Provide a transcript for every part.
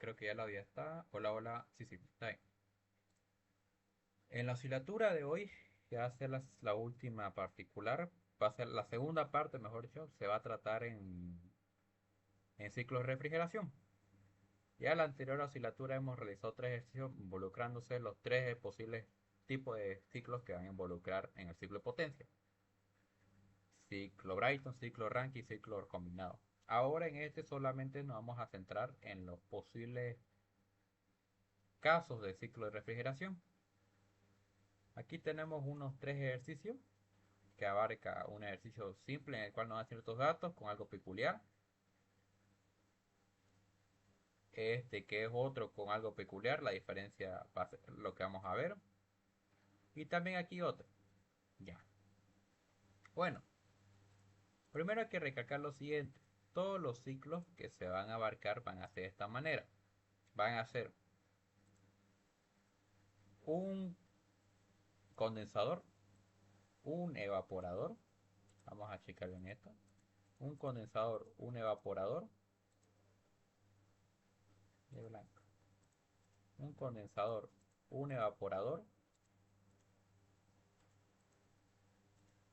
creo que ya la ya está. Hola, hola. Sí, sí, está bien. En la oscilatura de hoy, que va a ser la última particular, va a ser la segunda parte, mejor dicho, se va a tratar en ciclos de refrigeración. Ya en la anterior oscilatura hemos realizado tres ejercicios involucrándose los tres posibles tipos de ciclos que van a involucrar en el ciclo de potencia. Ciclo Brighton, ciclo Rankine y ciclo combinado. Ahora en este solamente nos vamos a centrar en los posibles casos de ciclo de refrigeración. Aquí tenemos unos tres ejercicios que abarca un ejercicio simple en el cual nos da ciertos datos con algo peculiar. Este que es otro con algo peculiar, la diferencia va a ser lo que vamos a ver. Y también aquí otro. Ya. Bueno, primero hay que recalcar lo siguiente. Todos los ciclos que se van a abarcar van a ser de esta manera. Van a ser un condensador, un evaporador. Vamos a checar bien esto. Un condensador, un evaporador de blanco. Un condensador, un evaporador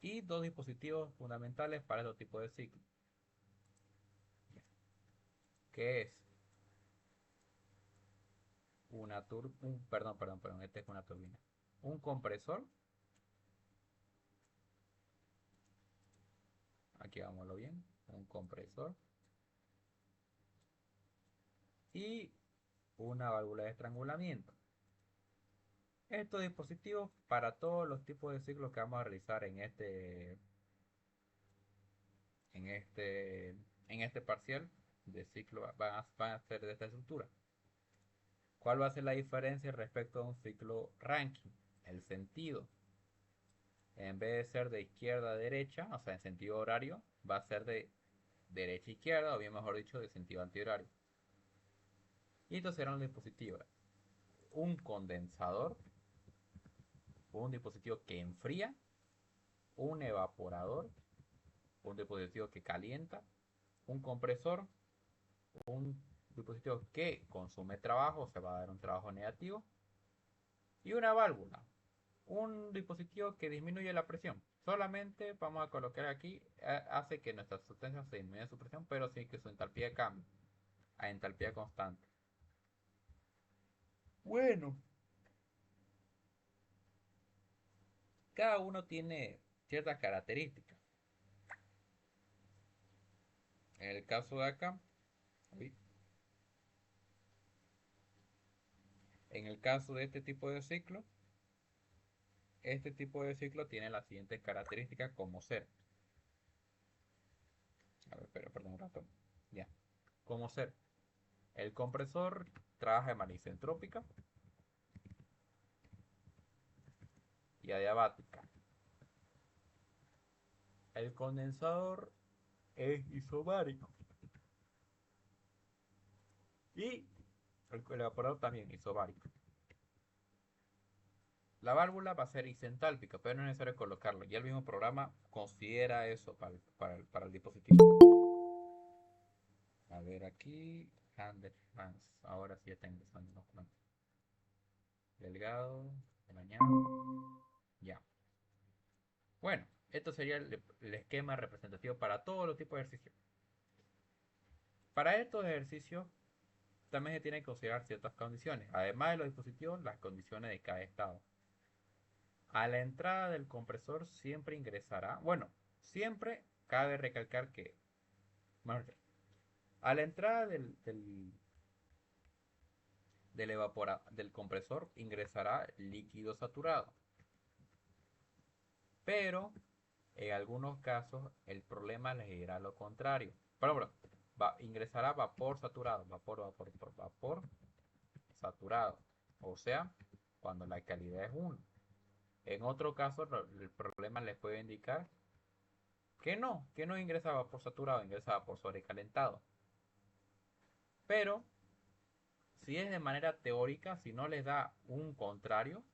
y dos dispositivos fundamentales para este tipo de ciclo, que es este es una turbina, un compresor, aquí vámonos bien, un compresor y una válvula de estrangulamiento. Estos dispositivos para todos los tipos de ciclos que vamos a realizar en este, en este parcial de ciclo van a ser de esta estructura. ¿Cuál va a ser la diferencia respecto a un ciclo Rankine? El sentido. En vez de ser de izquierda a derecha, o sea, en sentido horario, va a ser de derecha a izquierda, o bien mejor dicho, de sentido antihorario. Y estos serán los dispositivos. Un condensador, un dispositivo que enfría, un evaporador, un dispositivo que calienta, un compresor, un dispositivo que consume trabajo, se va a dar un trabajo negativo, y una válvula, un dispositivo que disminuye la presión. Solamente vamos a colocar aquí, hace que nuestra sustancia se disminuya su presión, pero sí que su entalpía cambie a entalpía constante. Bueno, cada uno tiene ciertas características. En el caso de acá, en el caso de este tipo de ciclo tiene las siguientes características como ser. A ver, pero perdón un rato. Ya. Como ser. El compresor trabaja de manera isentrópica y adiabática. El condensador es isobárico. Y el evaporador también isobárico. La válvula va a ser isentálpica, pero no es necesario colocarlo. Ya el mismo programa considera eso para el dispositivo. A ver aquí. Handle fans. Ahora sí está ingresando los planos. Delgado. Mañana. Ya. Bueno, esto sería el esquema representativo para todos los tipos de ejercicios. Para estos ejercicios también se tienen que considerar ciertas condiciones. Además de los dispositivos, las condiciones de cada estado. A la entrada del compresor siempre ingresará, bueno, siempre cabe recalcar que, a la entrada del compresor ingresará líquido saturado, pero en algunos casos el problema les dirá lo contrario. Por ejemplo, ingresará vapor saturado, vapor saturado, o sea, cuando la calidad es 1. En otro caso, el problema les puede indicar que no ingresa vapor saturado, ingresa vapor sobrecalentado. Pero, si es de manera teórica, si no les da un contrario,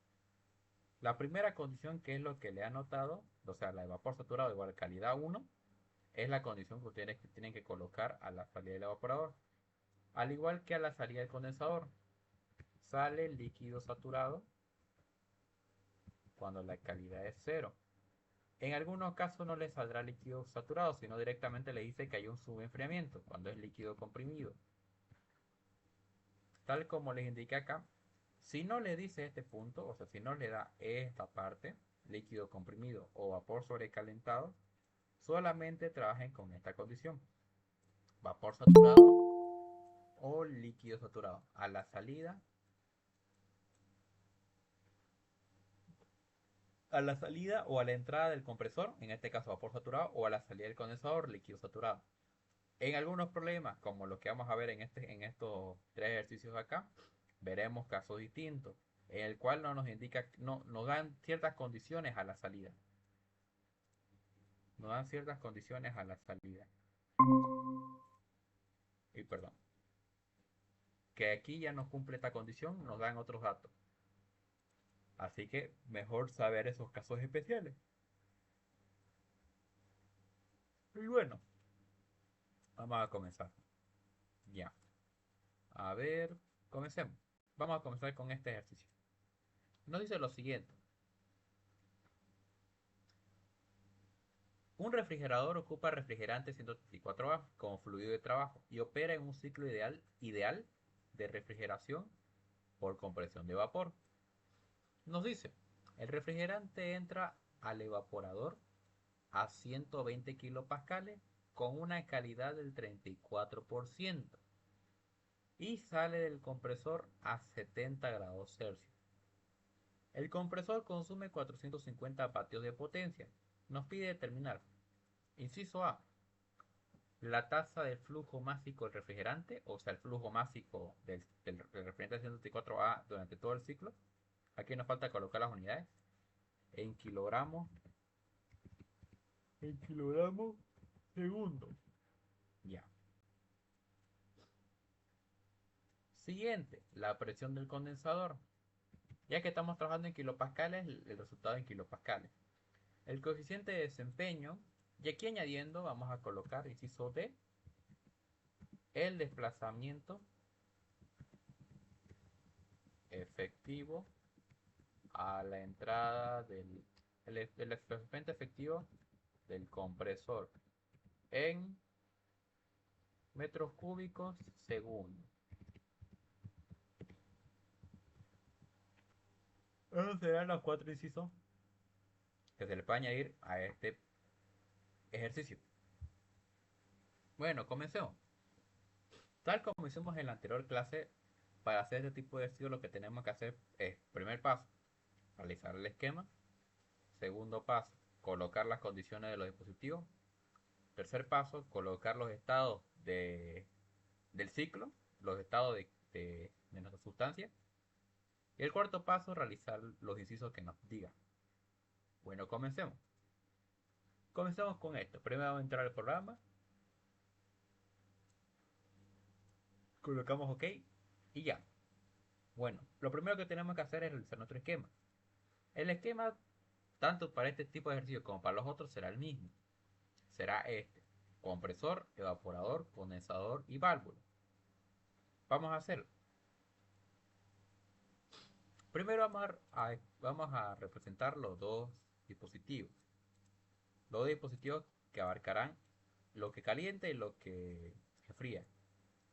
la primera condición que es lo que le ha notado, o sea, la de vapor saturado igual a calidad 1, es la condición que ustedes tienen que colocar a la salida del evaporador. Al igual que a la salida del condensador, sale líquido saturado cuando la calidad es cero. En algunos casos no le saldrá líquido saturado, sino directamente le dice que hay un subenfriamiento cuando es líquido comprimido. Tal como les indiqué acá, si no le dice este punto, o sea, si no le da esta parte, líquido comprimido o vapor sobrecalentado, solamente trabajen con esta condición: vapor saturado o líquido saturado. A la salida o a la entrada del compresor, en este caso vapor saturado, o a la salida del condensador, líquido saturado. En algunos problemas, como los que vamos a ver en estos tres ejercicios acá, veremos casos distintos, en el cual no nos indica, no, nos dan ciertas condiciones a la salida. Nos dan ciertas condiciones a la salida. Y perdón. Que aquí ya nos cumple esta condición, nos dan otros datos. Así que mejor saber esos casos especiales. Y bueno, vamos a comenzar. Ya. A ver, comencemos. Vamos a comenzar con este ejercicio. Nos dice lo siguiente. Un refrigerador ocupa refrigerante 134A como fluido de trabajo y opera en un ciclo ideal de refrigeración por compresión de vapor. Nos dice, el refrigerante entra al evaporador a 120 kilopascales con una calidad del 34% y sale del compresor a 70 grados Celsius. El compresor consume 450 vatios de potencia. Nos pide determinar, inciso A, la tasa de flujo másico del refrigerante, o sea, el flujo másico del refrigerante 134A durante todo el ciclo. Aquí nos falta colocar las unidades en kilogramos, segundo. Ya. Siguiente, la presión del condensador. Ya que estamos trabajando en kilopascales, el resultado en kilopascales. El coeficiente de desempeño, y aquí añadiendo vamos a colocar, inciso D, el desplazamiento efectivo a la entrada el desplazamiento efectivo del compresor en metros cúbicos segundo. Esos serán los cuatro incisos que se le puede añadir a este ejercicio. Bueno, comencemos. Tal como hicimos en la anterior clase, para hacer este tipo de estudio lo que tenemos que hacer es, primer paso, realizar el esquema. Segundo paso, colocar las condiciones de los dispositivos. Tercer paso, colocar los estados del ciclo, los estados de nuestra sustancia. Y el cuarto paso, realizar los incisos que nos digan. Bueno, comencemos. Comencemos con esto. Primero vamos a entrar al programa. Colocamos OK y ya. Bueno, lo primero que tenemos que hacer es realizar nuestro esquema. El esquema, tanto para este tipo de ejercicio como para los otros, será el mismo. Será este: compresor, evaporador, condensador y válvula. Vamos a hacerlo. Primero vamos a representar los dos dispositivos. Los dos dispositivos que abarcarán lo que calienta y lo que fría.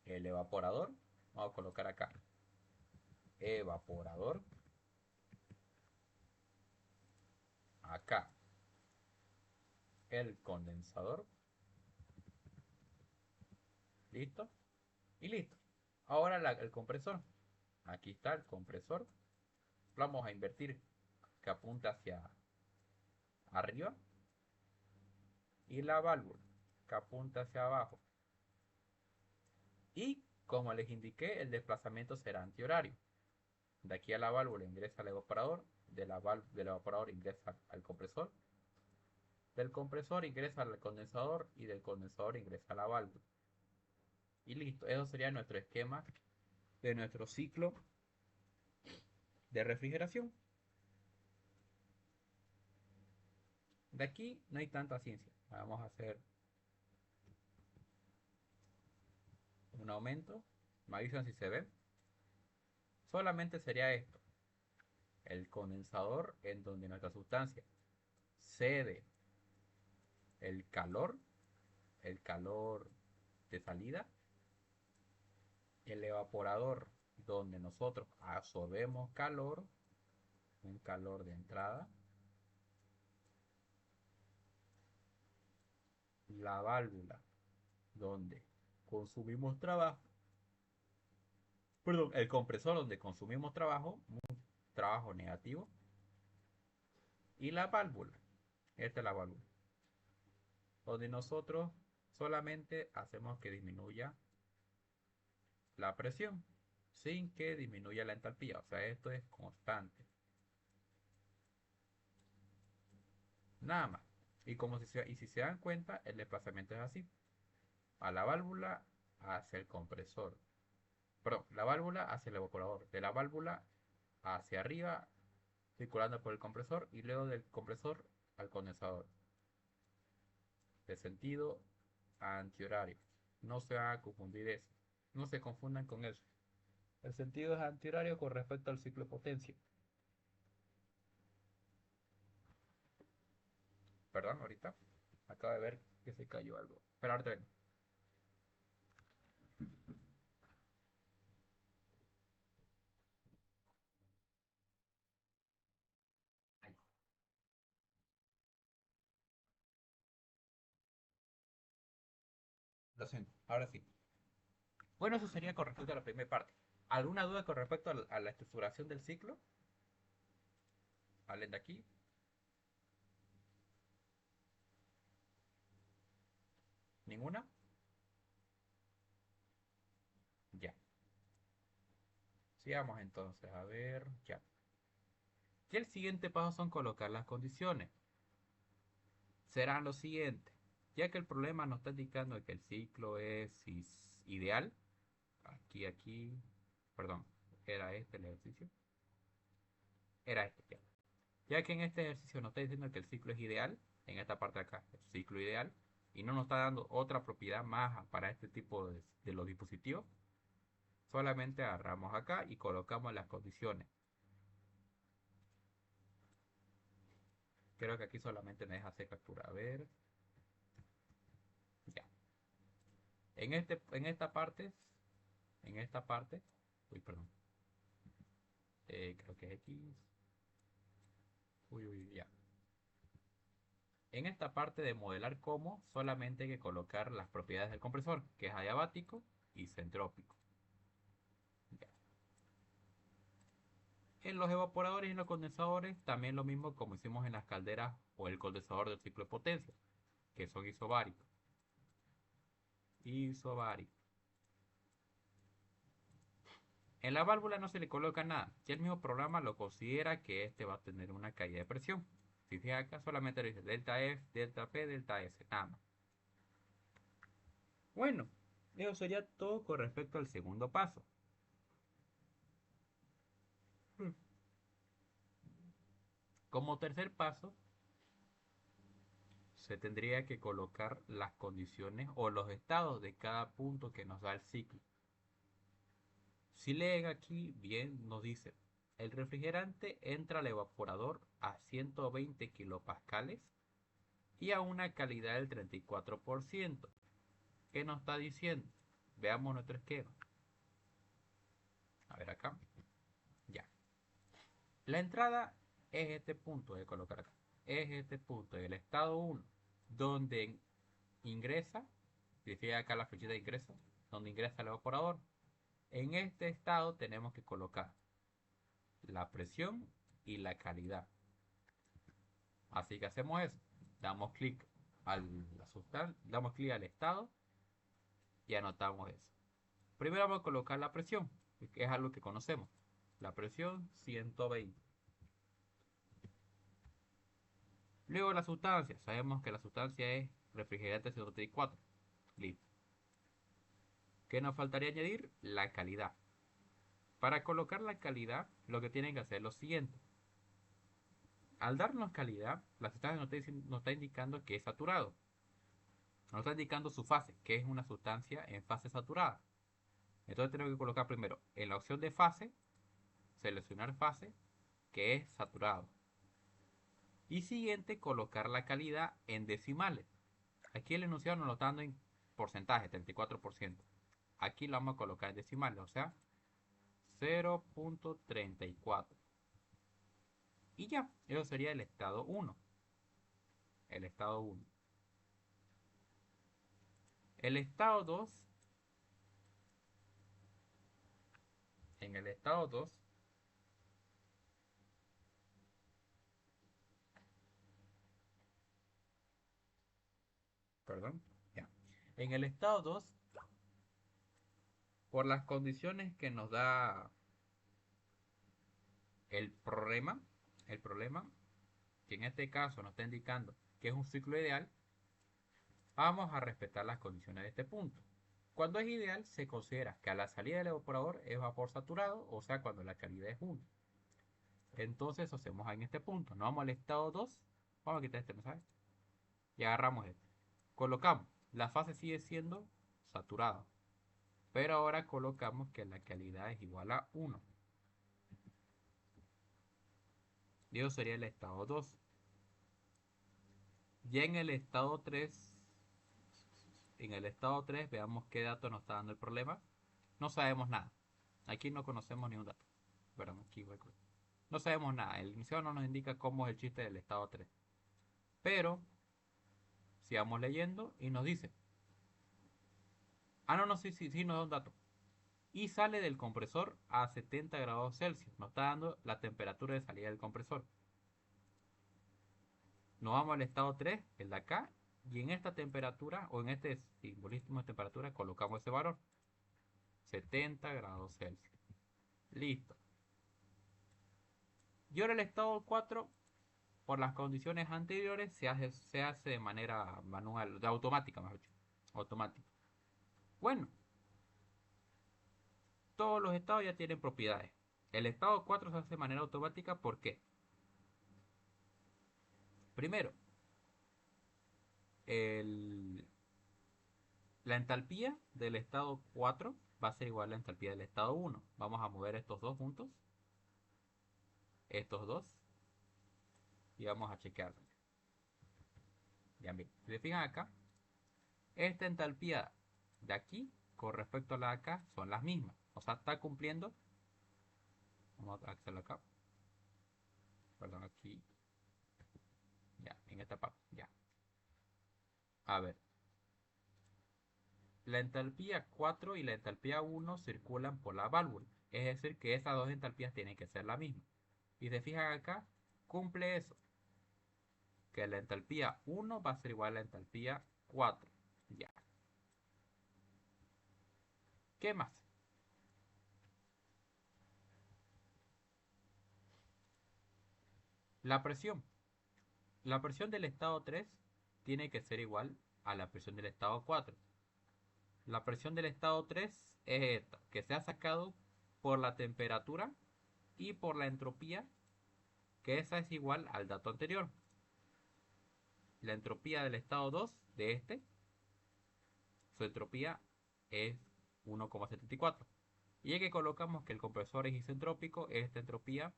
El evaporador, vamos a colocar acá, evaporador, acá, el condensador, listo, y listo. Ahora el compresor, aquí está el compresor, vamos a invertir que apunta hacia arriba y la válvula que apunta hacia abajo. Y como les indiqué, el desplazamiento será antihorario. De aquí a la válvula ingresa al evaporador, del evaporador ingresa al compresor, del compresor ingresa al condensador y del condensador ingresa a la válvula. Y listo, eso sería nuestro esquema de nuestro ciclo de refrigeración. De aquí no hay tanta ciencia. Vamos a hacer un aumento Me avisan si se ve. Solamente sería esto. El condensador en donde nuestra sustancia cede el calor, el calor de salida, el evaporador donde nosotros absorbemos calor, un calor de entrada, la válvula donde consumimos trabajo, perdón, el compresor donde consumimos trabajo, un trabajo negativo, y la válvula, esta es la válvula, donde nosotros solamente hacemos que disminuya la presión sin que disminuya la entalpía, o sea, esto es constante, nada más. Y si se dan cuenta, el desplazamiento es así, a la válvula hacia el compresor, perdón, la válvula hacia el evaporador, de la válvula hacia arriba, circulando por el compresor, y luego del compresor al condensador, de sentido antihorario. No se van a confundir eso, no se confundan con eso. El sentido es antihorario con respecto al ciclo de potencia. Perdón, ahorita acabo de ver que se cayó algo. Pero ahorita vengo. Lo siento, ahora sí. Bueno, eso sería con respecto a la primera parte. ¿Alguna duda con respecto a la estructuración del ciclo? ¿Hablen de aquí? ¿Ninguna? Ya. Sigamos entonces, a ver, ya. Y el siguiente paso son colocar las condiciones. Serán lo siguiente. Ya que el problema nos está indicando que el ciclo es ideal. Aquí, perdón, era este el ejercicio. Era este, ya. Ya que en este ejercicio nos está diciendo que el ciclo es ideal, en esta parte de acá, el ciclo ideal, y no nos está dando otra propiedad más para este tipo de los dispositivos, solamente agarramos acá y colocamos las condiciones. Creo que aquí solamente me deja hacer captura. A ver. Ya. En esta parte, uy, perdón. Creo que es X. Uy, ya. En esta parte de modelar cómo, solamente hay que colocar las propiedades del compresor, que es adiabático y centrópico. Ya. En los evaporadores y en los condensadores, también lo mismo como hicimos en las calderas o el condensador del ciclo de potencia, que son isobáricos. Isobárico. En la válvula no se le coloca nada, ya el mismo programa lo considera que este va a tener una caída de presión. Si fija acá, solamente le dice delta F, delta P, delta S, nada más. Bueno, eso sería todo con respecto al segundo paso. Como tercer paso, se tendría que colocar las condiciones o los estados de cada punto que nos da el ciclo. Si leen aquí, bien nos dice, el refrigerante entra al evaporador a 120 kilopascales y a una calidad del 34%. ¿Qué nos está diciendo? Veamos nuestro esquema. A ver acá. Ya. La entrada es este punto, voy a colocar acá. Es este punto, el estado 1, donde ingresa, fíjate acá la flechita de ingreso, donde ingresa el evaporador. En este estado tenemos que colocar la presión y la calidad. Así que hacemos eso. Damos clic a la sustancia, damos clic al estado y anotamos eso. Primero vamos a colocar la presión, que es algo que conocemos. La presión 120. Luego la sustancia. Sabemos que la sustancia es refrigerante 134. Listo. ¿Qué nos faltaría añadir? La calidad. Para colocar la calidad, lo que tienen que hacer es lo siguiente. Al darnos calidad, la sustancia nos está indicando que es saturado. Nos está indicando su fase, que es una sustancia en fase saturada. Entonces tenemos que colocar primero en la opción de fase, seleccionar fase, que es saturado. Y siguiente, colocar la calidad en decimales. Aquí el enunciado nos lo está dando en porcentaje, 34%. Aquí lo vamos a colocar en decimales, o sea, 0.34. Y ya, eso sería el estado 1. El estado 1. El estado 2, en el estado 2, perdón, ya. En el estado 2, por las condiciones que nos da el problema, el problema, que en este caso nos está indicando que es un ciclo ideal, vamos a respetar las condiciones de este punto. Cuando es ideal, se considera que a la salida del evaporador es vapor saturado, o sea, cuando la calidad es 1. Entonces, hacemos en este punto. Nos vamos al estado 2. Vamos a quitar este mensaje. Y agarramos este. Colocamos. La fase sigue siendo saturada. Pero ahora colocamos que la calidad es igual a 1. Y eso sería el estado 2. Ya en el estado 3, veamos qué dato nos está dando el problema. No sabemos nada. Aquí no conocemos ni un dato. Perdón, aquí voy a... No sabemos nada. El enunciado no nos indica cómo es el chiste del estado 3. Pero, sigamos leyendo y nos dice. Ah, no, sí, nos da un dato. Y sale del compresor a 70 grados Celsius. Nos está dando la temperatura de salida del compresor. Nos vamos al estado 3, el de acá. Y en esta temperatura, o en este simbolismo de temperatura, colocamos ese valor. 70 grados Celsius. Listo. Y ahora el estado 4, por las condiciones anteriores, se hace de manera manual, de automática, mejor dicho. Automática. Bueno, todos los estados ya tienen propiedades. El estado 4 se hace de manera automática, ¿por qué? Primero, la entalpía del estado 4 va a ser igual a la entalpía del estado 1. Vamos a mover estos dos juntos. Estos dos. Y vamos a chequearlo. Ya bien. Si se fijan acá, esta entalpía de aquí con respecto a la de acá son las mismas. O sea, está cumpliendo. Vamos a hacerlo acá. Perdón, aquí. Ya, en esta parte. Ya. A ver. La entalpía 4 y la entalpía 1 circulan por la válvula. Es decir, que esas dos entalpías tienen que ser la misma. Y se fijan acá, cumple eso. Que la entalpía 1 va a ser igual a la entalpía 4. Ya. ¿Qué más? La presión. La presión del estado 3 tiene que ser igual a la presión del estado 4. La presión del estado 3 es esta, que se ha sacado por la temperatura y por la entropía, que esa es igual al dato anterior. La entropía del estado 2 de este, su entropía es 1,74. Y ya que colocamos que el compresor es isentrópico, esta entropía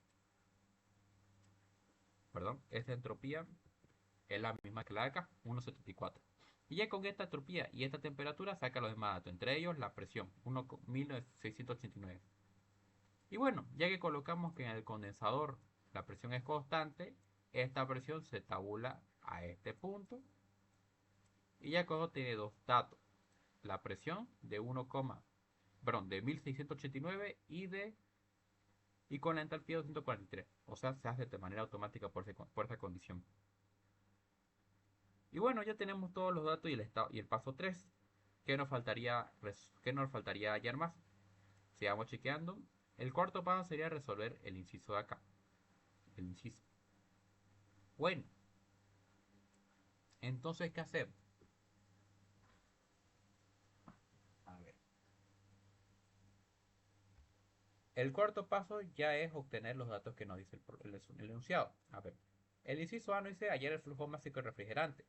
es la misma que la de acá, 1,74. Y ya con esta entropía y esta temperatura saca los demás datos, entre ellos la presión, 1689. Y bueno, ya que colocamos que en el condensador la presión es constante, esta presión se tabula a este punto. Y ya con eso tiene dos datos. La presión de 1689 y con la entalpía de 243. O sea, se hace de manera automática por esa condición. Y bueno, ya tenemos todos los datos y el paso 3. ¿Qué nos faltaría hallar más? Sigamos chequeando. El cuarto paso sería resolver el inciso de acá. El inciso. Bueno, entonces, ¿qué hacemos? A ver. El cuarto paso ya es obtener los datos que nos dice el enunciado. A ver. El inciso A nos dice hallar el flujo máximo de refrigerante.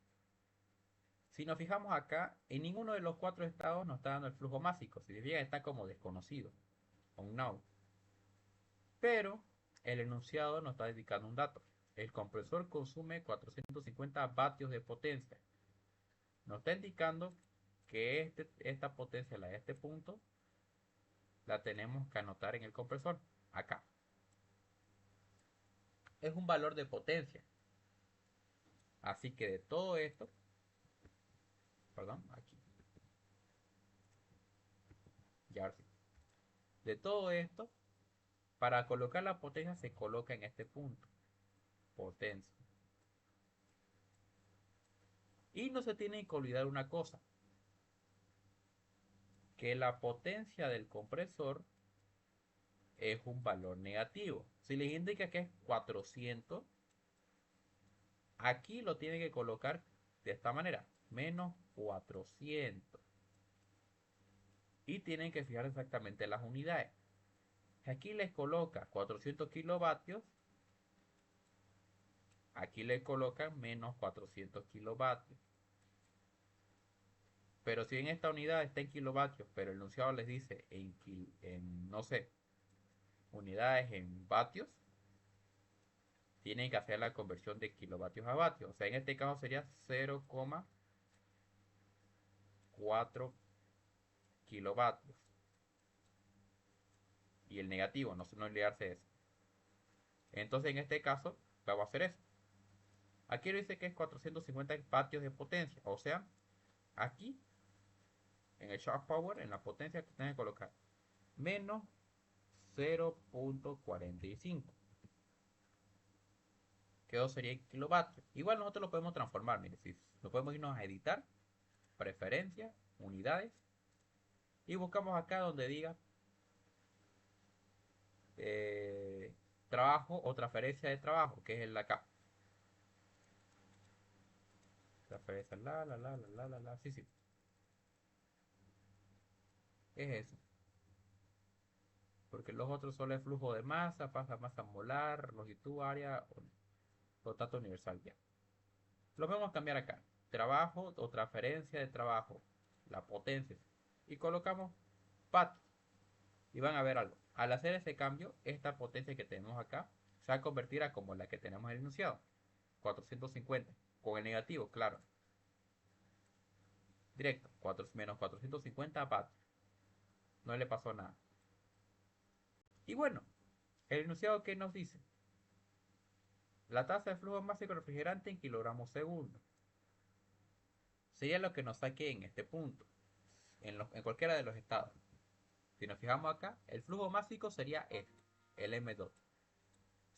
Si nos fijamos acá, en ninguno de los cuatro estados nos está dando el flujo másico, significa que está como desconocido, unknown. Pero el enunciado nos está indicando un dato. El compresor consume 450 vatios de potencia. Nos está indicando que esta potencia, la de este punto, la tenemos que anotar en el compresor, acá. Es un valor de potencia. Así que de todo esto, perdón, aquí, ya ahora sí. De todo esto, para colocar la potencia se coloca en este punto, potencia. Y no se tiene que olvidar una cosa, que la potencia del compresor es un valor negativo. Si les indica que es 400, aquí lo tienen que colocar de esta manera, menos 400. Y tienen que fijar exactamente las unidades. Aquí les coloca 400 kilovatios, aquí les colocan menos 400 kilovatios. Pero si en esta unidad está en kilovatios, pero el enunciado les dice no sé, unidades en vatios, tienen que hacer la conversión de kilovatios a vatios. O sea, en este caso sería 0,4 kilovatios. Y el negativo, no olvidarse eso. Entonces, en este caso, vamos a hacer eso. Aquí lo dice que es 450 vatios de potencia. O sea, aquí, en el sharp power, en la potencia que tienen que colocar, menos 0,45. Que 2 sería en kilovatios. Igual nosotros lo podemos transformar. Mire, si lo podemos irnos a editar, preferencias, unidades. Y buscamos acá donde diga eh, trabajo o transferencia de trabajo, que es el de acá. Transferencia, sí, sí, es eso. Porque los otros son el flujo de masa, pasa masa molar, longitud, área, o tanto universal ya. Lo vamos a cambiar acá. Trabajo o transferencia de trabajo, la potencia. Y colocamos pat. Y van a ver algo. Al hacer ese cambio, esta potencia que tenemos acá se va a convertir a como la que tenemos en el enunciado. 450. Con el negativo, claro. Directo. Menos 450 vatios. No le pasó nada. Y bueno, el enunciado que nos dice. La tasa de flujo máximo refrigerante en kilogramos segundo. Sería lo que nos saque en este punto. En cualquiera de los estados. Si nos fijamos acá, el flujo máximo sería este. El M2.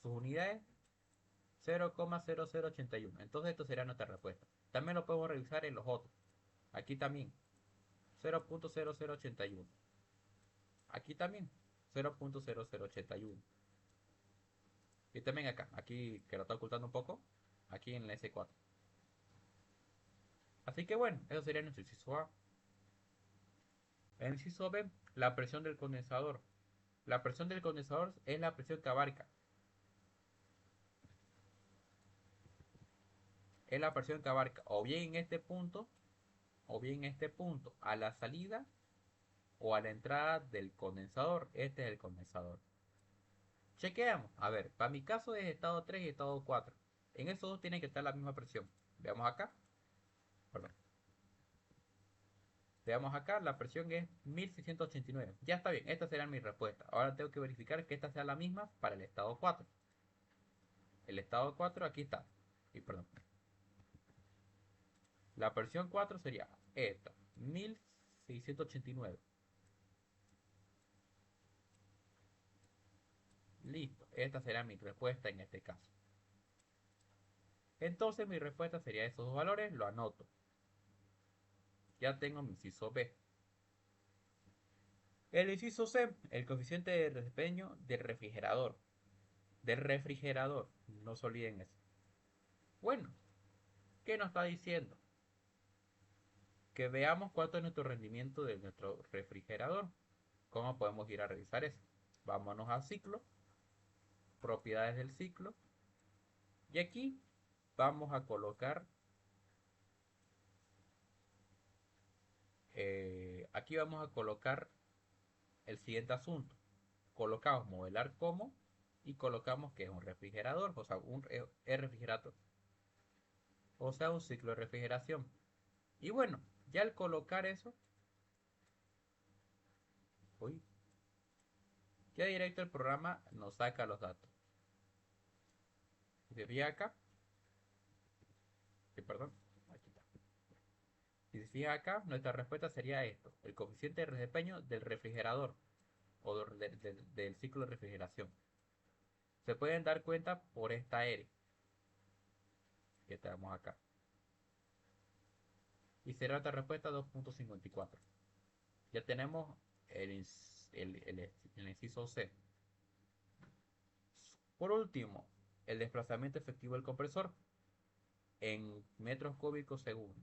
Sus unidades 0,0081. Entonces esto sería nuestra respuesta. También lo podemos revisar en los otros. Aquí también 0,0081. Aquí también 0,0081. Y también acá, aquí que lo está ocultando un poco, aquí en la S4. Así que bueno, eso sería nuestro inciso A. El inciso B, la presión del condensador. La presión del condensador es la presión que abarca. Es la presión que abarca o bien en este punto, o bien en este punto, a la salida o a la entrada del condensador. Este es el condensador. Chequeamos. A ver, para mi caso es estado 3 y estado 4. En esos dos tiene que estar la misma presión. Veamos acá. Perdón. Veamos acá, la presión es 1689. Ya está bien, esta será mi respuesta. Ahora tengo que verificar que esta sea la misma para el estado 4. El estado 4 aquí está. Y perdón. La presión 4 sería esta, 1689. Listo, esta será mi respuesta en este caso. Entonces mi respuesta sería esos dos valores, lo anoto. Ya tengo mi inciso B. El inciso C, el coeficiente de desempeño del refrigerador. Del refrigerador, no se olviden eso. Bueno, ¿qué nos está diciendo? Que veamos cuánto es nuestro rendimiento de nuestro refrigerador. ¿Cómo podemos ir a revisar eso? Vámonos a ciclo, propiedades del ciclo. Y aquí vamos a colocar Aquí vamos a colocar el siguiente asunto. Colocamos modelar como y colocamos que es un refrigerador, o sea, un refrigerador, o sea, un ciclo de refrigeración. Y bueno, ya al colocar eso, uy, ya directo el programa nos saca los datos. Si se fija acá, sí, perdón, aquí está. Si se fija acá, nuestra respuesta sería esto, el coeficiente de desempeño del refrigerador o del ciclo de refrigeración. Se pueden dar cuenta por esta R que tenemos acá. Y será nuestra respuesta 2.54. Ya tenemos el inciso C. Por último, el desplazamiento efectivo del compresor en metros cúbicos segundo.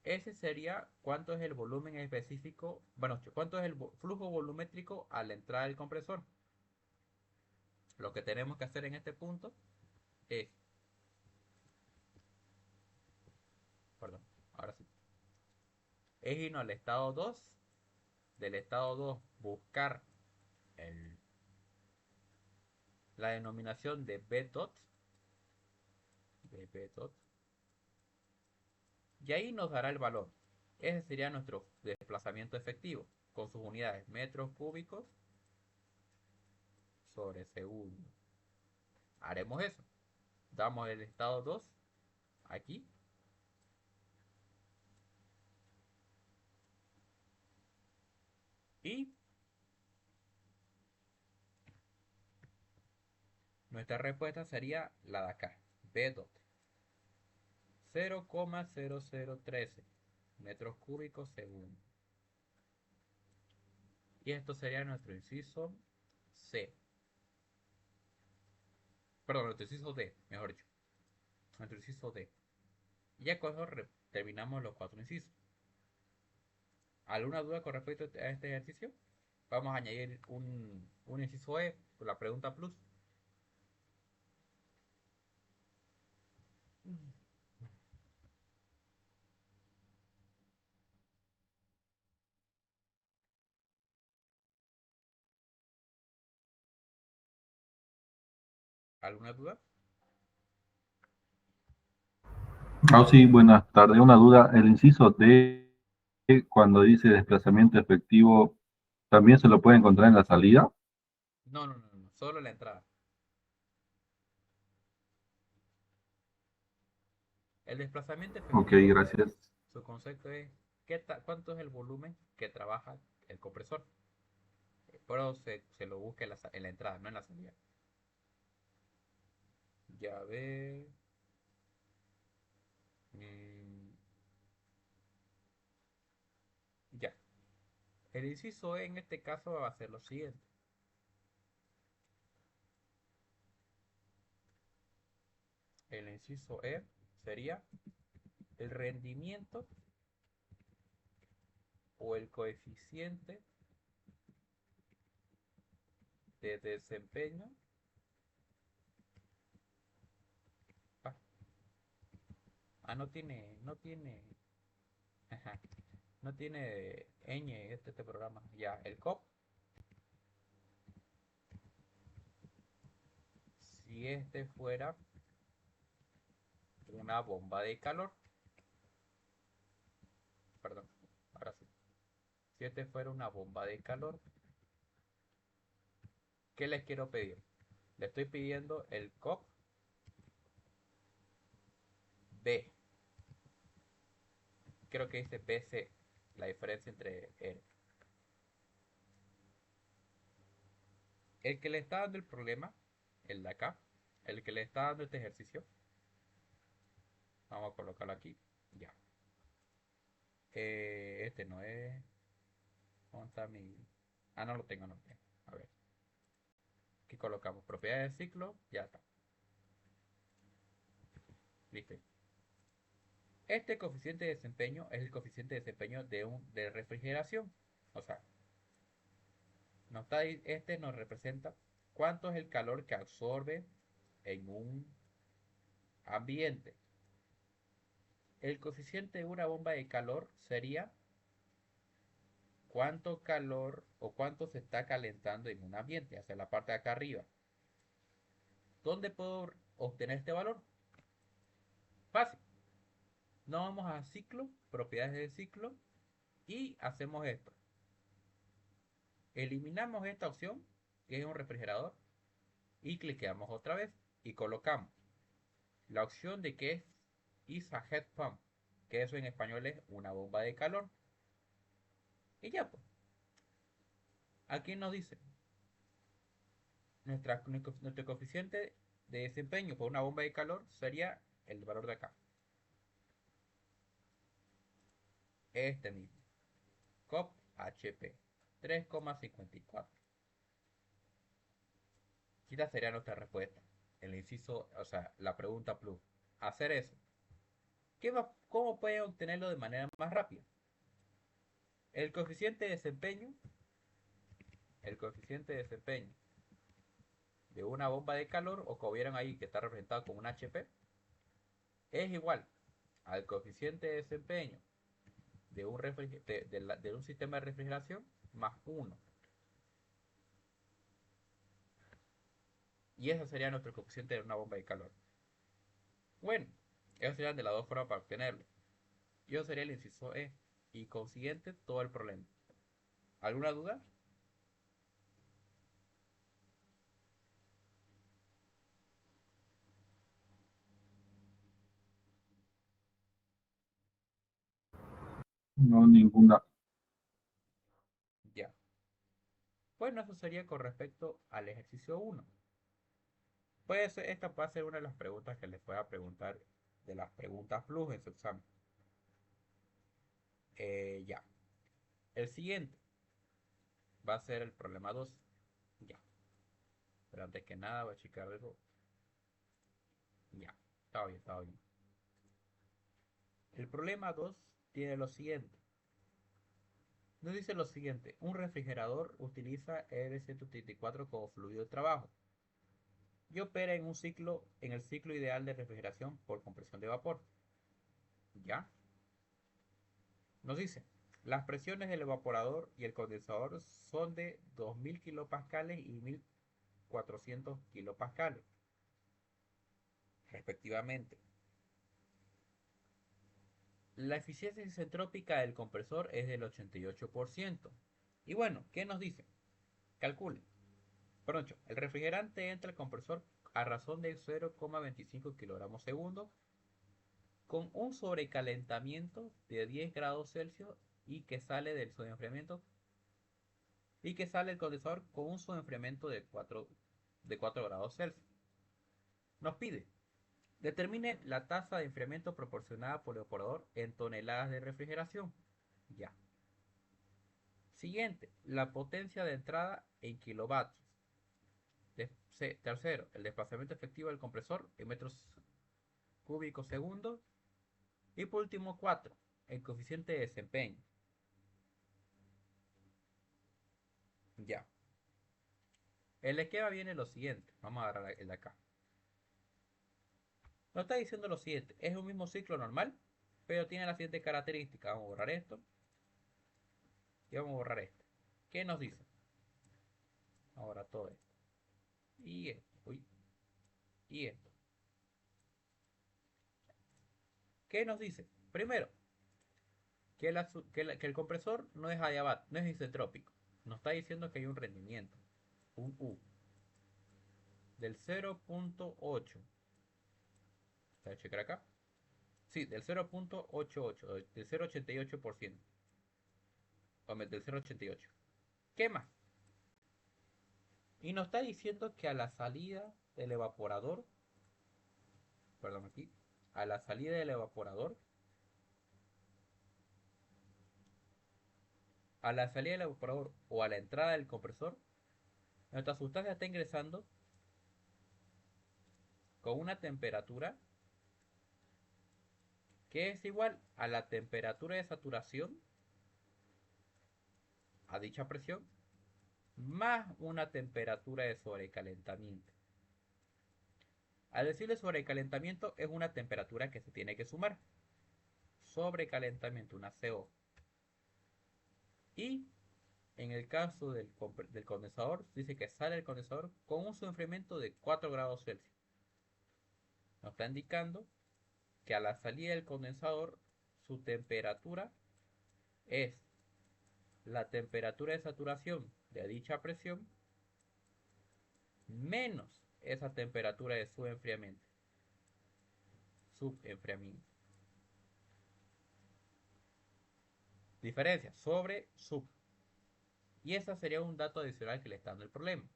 Ese sería cuánto es el volumen específico, bueno, cuánto es el flujo volumétrico a la entrada del compresor. Lo que tenemos que hacer en este punto es, perdón, ahora sí, es irnos al estado 2, del estado 2 buscar el, la denominación de B dot, y ahí nos dará el valor. Ese sería nuestro desplazamiento efectivo, con sus unidades metros cúbicos sobre segundo. Haremos eso. Damos el estado 2 aquí. Y nuestra respuesta sería la de acá. B dot. 0,0013 metros cúbicos segundo. Y esto sería nuestro inciso C. Perdón, nuestro inciso D, mejor dicho. Nuestro inciso D. Y ya con eso terminamos los 4 incisos. ¿Alguna duda con respecto a este ejercicio? Vamos a añadir un inciso E, la pregunta plus. ¿Alguna duda? Ah, sí, buenas tardes. Una duda. El inciso D, cuando dice desplazamiento efectivo, ¿también se lo puede encontrar en la salida? No, no, no, no, solo la entrada. El desplazamiento Ok, efectivo, gracias. su concepto es cuánto es el volumen que trabaja el compresor. Pero se lo busca en la entrada, no en la salida. Ya ve. mm, ya. El inciso E en este caso va a ser lo siguiente. El inciso E sería el rendimiento o el coeficiente de desempeño. Ah, no tiene, ajá, no tiene ñ este programa. Ya, el COP, si este fuera una bomba de calor, perdón, ahora sí, si este fuera una bomba de calor, ¿qué les quiero pedir? Le estoy pidiendo el COP B, creo que dice BC, la diferencia entre el que le está dando el problema, el de acá, el que le está dando este ejercicio, vamos a colocarlo aquí, ya. Este no es, ¿dónde está mi? Ah, no lo tengo, no lo tengo. A ver, aquí colocamos propiedades de ciclo, ya está, listo. Este coeficiente de desempeño es el coeficiente de desempeño de refrigeración. O sea, este nos representa cuánto es el calor que absorbe en un ambiente. El coeficiente de una bomba de calor sería cuánto calor o cuánto se está calentando en un ambiente, hacia la parte de acá arriba. ¿Dónde puedo obtener este valor? Fácil. Nos vamos a ciclo, propiedades del ciclo, y hacemos esto. Eliminamos esta opción, que es un refrigerador, y cliqueamos otra vez y colocamos la opción de que is a heat pump, que eso en español es una bomba de calor. Y ya pues, aquí nos dice nuestro coeficiente de desempeño por una bomba de calor sería el valor de acá, este mismo, COP HP 3,54. Esta sería nuestra respuesta. El inciso, o sea, la pregunta plus. Hacer eso. ¿Cómo pueden obtenerlo de manera más rápida? El coeficiente de desempeño, el coeficiente de desempeño de una bomba de calor, o como vieron ahí que está representado con un HP, es igual al coeficiente de desempeño de un sistema de refrigeración más 1. Y ese sería nuestro coeficiente de una bomba de calor. Bueno, esas serían de las dos formas para obtenerlo. Y eso sería el inciso E. Y consiguiente todo el problema. ¿Alguna duda? No, ninguna. Ya. Bueno, eso sería con respecto al ejercicio 1. Pues esta puede ser una de las preguntas que les pueda preguntar de las preguntas plus en su examen. Ya. El siguiente va a ser el problema 2. Ya. Pero antes que nada voy a checar algo. Ya. Está bien, está bien. El problema 2 tiene lo siguiente. Nos dice lo siguiente. Un refrigerador utiliza R134 como fluido de trabajo y opera en el ciclo ideal de refrigeración por compresión de vapor. ¿Ya? Nos dice, las presiones del evaporador y el condensador son de 2000 kilopascales y 1400 kilopascales, respectivamente. La eficiencia isentrópica del compresor es del 88%. Y bueno, ¿qué nos dice? Calcule. Pronto, el refrigerante entra al compresor a razón de 0,25 kilogramos segundo con un sobrecalentamiento de 10 grados Celsius y que sale del enfriamiento y que sale el condensador con un enfriamiento de 4 grados Celsius. Nos pide, determine la tasa de enfriamiento proporcionada por el evaporador en toneladas de refrigeración. Ya. Siguiente, la potencia de entrada en kilovatios. Tercero, el desplazamiento efectivo del compresor en metros cúbicos segundo. Y por último, 4, el coeficiente de desempeño. Ya. El esquema viene lo siguiente. Vamos a agarrar el de acá. Nos está diciendo lo siguiente. Es un mismo ciclo normal, pero tiene la siguiente característica. Vamos a borrar esto. Y vamos a borrar esto. ¿Qué nos dice? Ahora todo esto. Y esto. Uy. Y esto. ¿Qué nos dice? Primero, que el compresor no es adiabat, no es isentrópico. Nos está diciendo que hay un rendimiento. Un U. Del 0,8. ¿Está checar acá? Sí, del 0,88, del 0,88%. O del 0,88. ¿Qué más? Y nos está diciendo que a la salida del evaporador, perdón aquí, a la salida del evaporador, a la salida del evaporador o a la entrada del compresor, nuestra sustancia está ingresando con una temperatura que es igual a la temperatura de saturación a dicha presión más una temperatura de sobrecalentamiento. Al decirle sobrecalentamiento es una temperatura que se tiene que sumar. sobrecalentamiento, una CO. Y en el caso del condensador, dice que sale el condensador con un enfriamiento de 4 grados Celsius. Nos está indicando que a la salida del condensador, su temperatura es la temperatura de saturación de dicha presión menos esa temperatura de subenfriamiento. Subenfriamiento. Diferencia sobre sub. Y ese sería un dato adicional que le está dando el problema.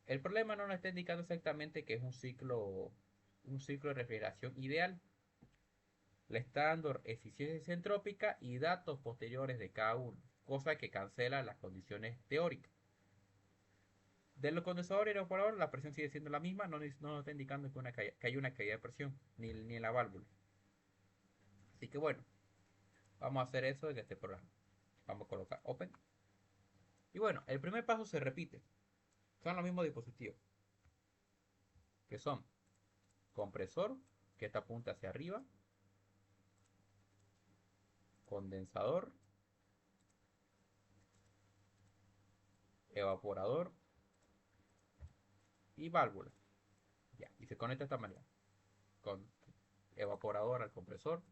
El problema no nos está indicando exactamente que es un ciclo de refrigeración ideal. Le está dando eficiencia entrópica y datos posteriores de cada uno, cosa que cancela las condiciones teóricas. Del condensador y el evaporador la presión sigue siendo la misma, no nos está indicando que hay una caída de presión, ni en la válvula. Así que bueno, vamos a hacer eso en este programa. Vamos a colocar Open. Y bueno, el primer paso se repite. Son los mismos dispositivos. Que son compresor, que esta apunta hacia arriba. Condensador. Evaporador. Y válvula. Ya, y se conecta de esta manera. Con evaporador al compresor.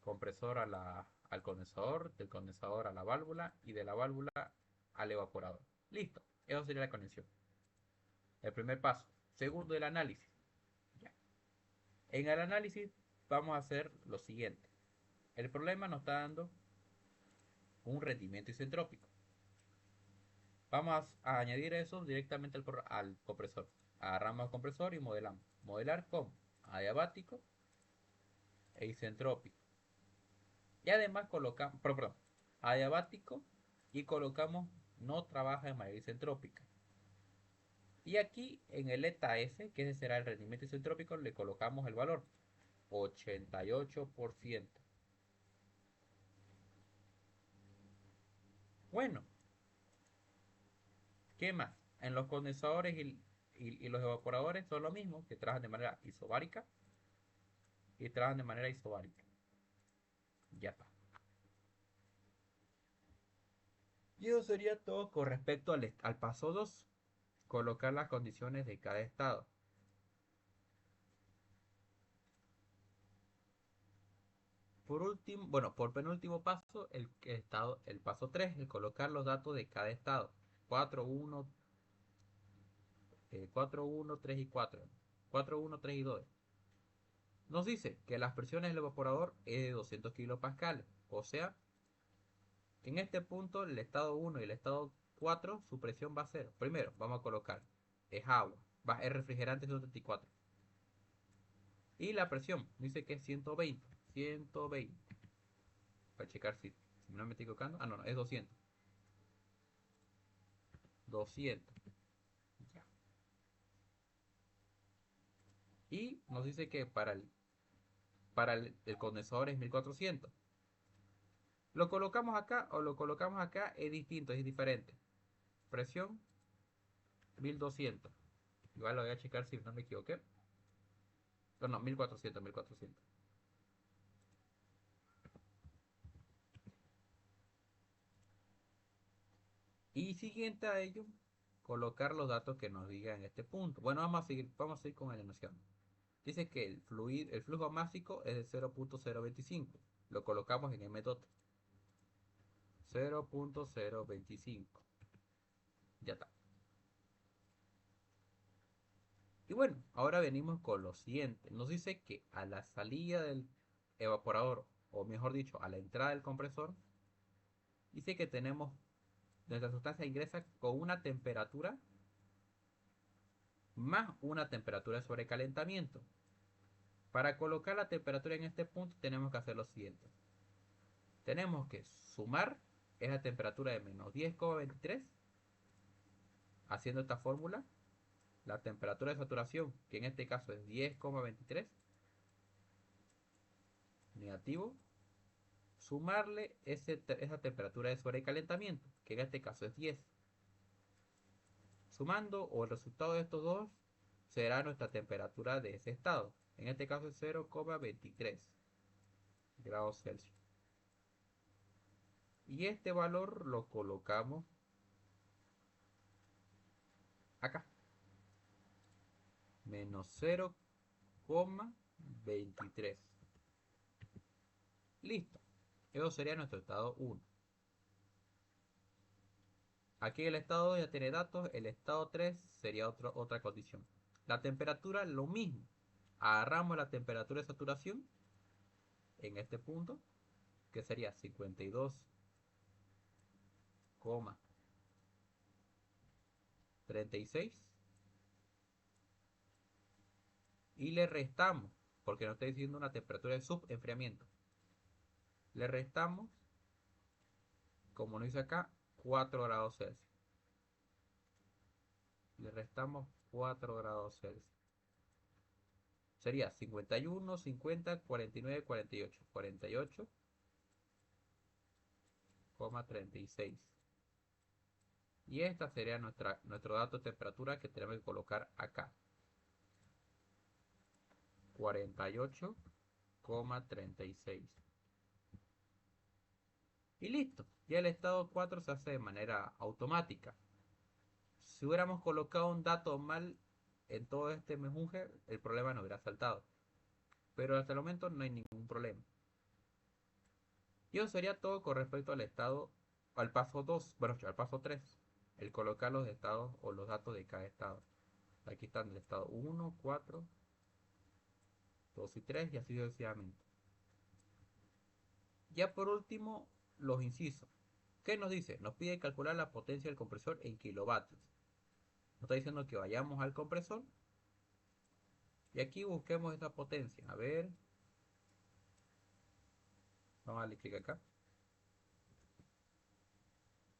Compresor al condensador. Del condensador a la válvula. Y de la válvula al evaporador. Listo. Eso sería la conexión. El primer paso. Segundo, el análisis. Ya. En el análisis vamos a hacer lo siguiente. El problema nos está dando un rendimiento isentrópico. Vamos a añadir eso directamente al compresor. Agarramos el compresor y modelamos. Modelar con adiabático e isentrópico. Y además colocamos, perdón, adiabático y colocamos no trabaja de manera isentrópica. Y aquí en el eta S, que ese será el rendimiento isentrópico, le colocamos el valor 88%. Bueno, ¿qué más? En los condensadores y los evaporadores son lo mismo, que trabajan de manera isobárica y trabajan de manera isobárica. Ya está. Y eso sería todo con respecto al paso 2. Colocar las condiciones de cada estado. Por último, bueno, por penúltimo paso, el paso 3, el colocar los datos de cada estado. 4, 1, 4, 1, 3 y 4. 4, 1, 3 y 2. Nos dice que las presiones del evaporador es de 200 kilopascales. O sea, que en este punto el estado 1 y el estado 4 su presión va a ser. Primero, vamos a colocar, es agua, es refrigerante 134. Y la presión, dice que es 120. 120. Para checar si no me estoy equivocando. Ah, no, es 200. 200. Ya. Y nos dice que para el condensador es 1400. Lo colocamos acá o lo colocamos acá, es distinto, es diferente. Presión 1200. Igual lo voy a checar si no me equivoqué. No, no, 1400, 1400. Y siguiente a ello, colocar los datos que nos digan en este punto. Bueno, vamos a seguir con la enunciado. Dice que el flujo másico es de 0.025. Lo colocamos en M2. 0.025. Ya está. Y bueno, ahora venimos con lo siguiente. Nos dice que a la salida del evaporador, o mejor dicho, a la entrada del compresor, dice que nuestra sustancia ingresa con una temperatura más una temperatura de sobrecalentamiento. Para colocar la temperatura en este punto tenemos que hacer lo siguiente. Tenemos que sumar esa temperatura de menos 10,23, haciendo esta fórmula, la temperatura de saturación, que en este caso es 10,23, negativo, sumarle esa temperatura de sobrecalentamiento, que en este caso es 10. Sumando, o el resultado de estos dos, será nuestra temperatura de ese estado. En este caso es 0,23. grados Celsius. Y este valor lo colocamos acá. Menos 0,23. Listo. Eso sería nuestro estado 1. Aquí el estado 2 ya tiene datos. El estado 3 sería otra condición. La temperatura, lo mismo. Agarramos la temperatura de saturación en este punto, que sería 52,36. Y le restamos, porque nos está diciendo una temperatura de subenfriamiento. Le restamos, como nos dice acá, 4 grados Celsius. Le restamos 4 grados Celsius. Sería 51, 50, 49, 48. 48,36. Y esta sería nuestro dato de temperatura que tenemos que colocar acá. 48,36. Y listo. Ya el estado 4 se hace de manera automática. Si hubiéramos colocado un dato mal en todo este menjunje, el problema no hubiera saltado. Pero hasta el momento no hay ningún problema. Y eso sería todo con respecto al estado, al paso 2, bueno, al paso 3, el colocar los estados o los datos de cada estado. Aquí están el estado 1, 4, 2 y 3 y así sucesivamente. Ya por último, los incisos. ¿Qué nos dice? Nos pide calcular la potencia del compresor en kilovatios. Nos está diciendo que vayamos al compresor y aquí busquemos esta potencia. A ver, vamos a darle clic acá.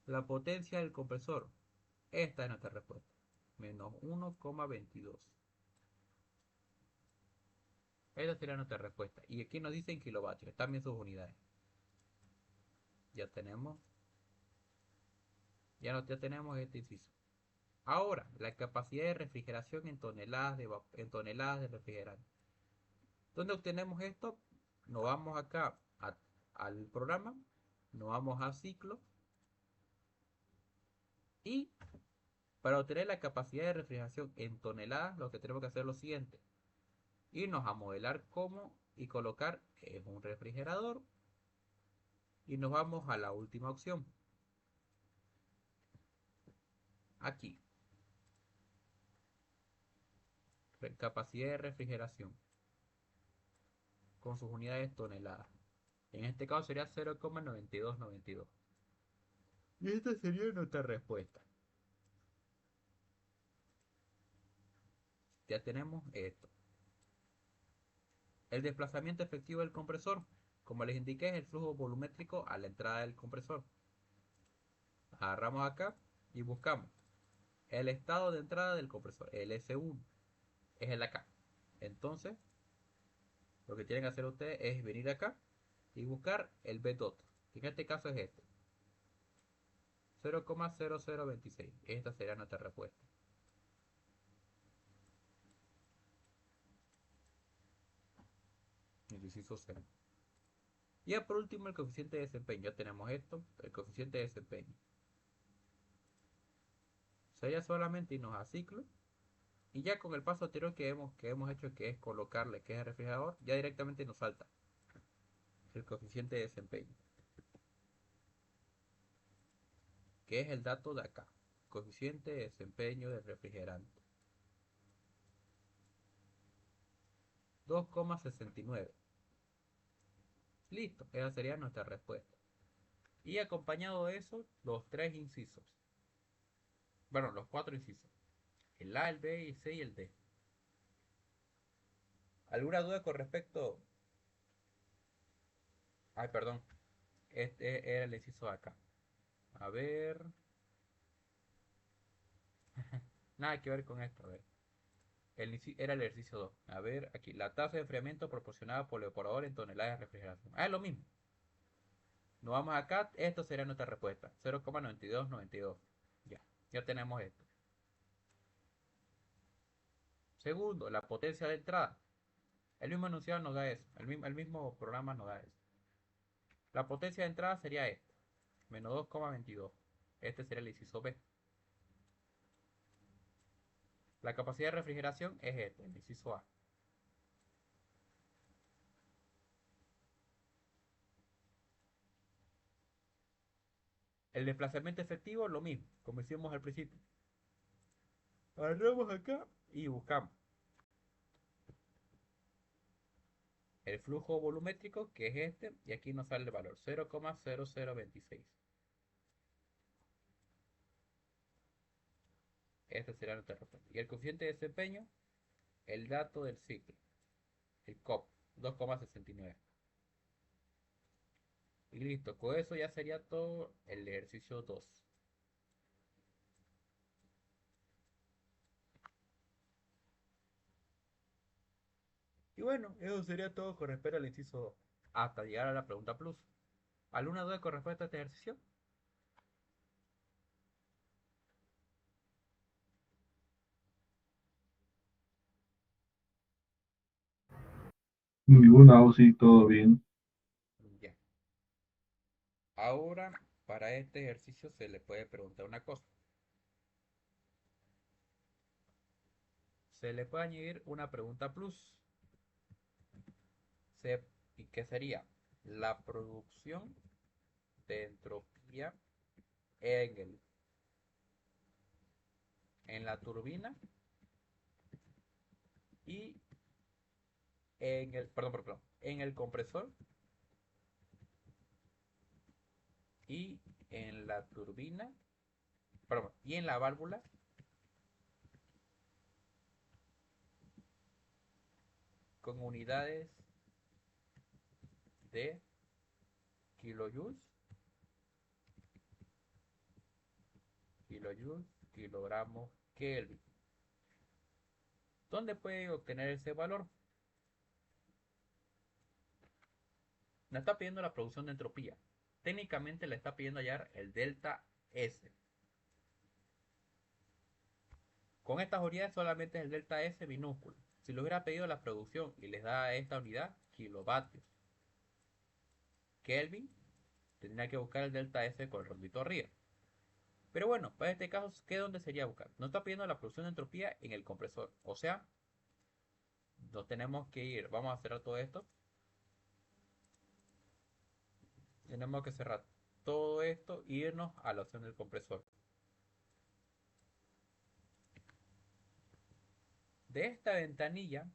La potencia del compresor. Esta es nuestra respuesta. Menos 1,22. Esa sería nuestra respuesta. Y aquí nos dice en kilovatios. También sus unidades. Ya tenemos. Ya tenemos este inciso. Ahora, la capacidad de refrigeración en toneladas de refrigerante. ¿Dónde obtenemos esto? Nos vamos acá al programa. Nos vamos a ciclo. Y para obtener la capacidad de refrigeración en toneladas, lo que tenemos que hacer es lo siguiente. Irnos a modelar como y colocar que es un refrigerador. Y nos vamos a la última opción. Aquí. Capacidad de refrigeración. Con sus unidades toneladas. En este caso sería 0,9292. Y esta sería nuestra respuesta. Ya tenemos esto. El desplazamiento efectivo del compresor. Como les indiqué, es el flujo volumétrico a la entrada del compresor. Agarramos acá y buscamos el estado de entrada del compresor, el S1. Es el acá. Entonces, lo que tienen que hacer ustedes es venir acá y buscar el B.dot, que en este caso es este. 0,0026. Esta sería nuestra respuesta. El inciso 0. Y ya por último el coeficiente de desempeño. Ya tenemos esto, el coeficiente de desempeño. Sería solamente irnos a ciclo. Y ya con el paso anterior que hemos hecho, que es colocarle que es el refrigerador, ya directamente nos salta el coeficiente de desempeño. Que es el dato de acá. Coeficiente de desempeño del refrigerante. 2,69. Listo, esa sería nuestra respuesta. Y acompañado de eso, los tres incisos. Bueno, los cuatro incisos. El A, el B, el C y el D. ¿Alguna duda con respecto? Ay, perdón. Este era el inciso de acá. A ver. Nada que ver con esto. A ver. Era el ejercicio 2. A ver, aquí. La tasa de enfriamiento proporcionada por el evaporador en toneladas de refrigeración. Ah, es lo mismo. Nos vamos acá. Esto sería nuestra respuesta. 0,9292. Ya tenemos esto. Segundo, la potencia de entrada. El mismo enunciado nos da eso. El mismo programa nos da eso. La potencia de entrada sería esta, menos 2,22. Este sería el inciso B. La capacidad de refrigeración es este, el inciso A. El desplazamiento efectivo, lo mismo, como hicimos al principio. Agarramos acá y buscamos el flujo volumétrico, que es este, y aquí nos sale el valor 0,0026. Este será nuestra respuesta. Y el coeficiente de desempeño, el dato del ciclo, el COP, 2,69. Y listo, con eso ya sería todo el ejercicio 2. Y bueno, eso sería todo con respecto al inciso 2. Hasta llegar a la pregunta plus. ¿Alguna duda con respecto a este ejercicio? Ninguna, o sí, todo bien. Ya. Ahora, para este ejercicio se le puede preguntar una cosa. Se le puede añadir una pregunta plus. ¿Y qué sería? La producción de entropía en, en la turbina y en el compresor y en la turbina, perdón, y en la válvula con unidades de kilojoules, kilojoules, kilogramos Kelvin. ¿Dónde puede obtener ese valor? Nos está pidiendo la producción de entropía. Técnicamente le está pidiendo hallar el delta S. Con estas unidades solamente es el delta S minúsculo. Si le hubiera pedido la producción y les da esta unidad, kilovatios Kelvin, tendría que buscar el delta S con el rondito arriba. Pero bueno, para este caso, ¿qué dónde sería buscar? Nos está pidiendo la producción de entropía en el compresor. O sea, nos tenemos que ir. Vamos a cerrar todo esto. Tenemos que cerrar todo esto e irnos a la opción del compresor. De esta ventanilla,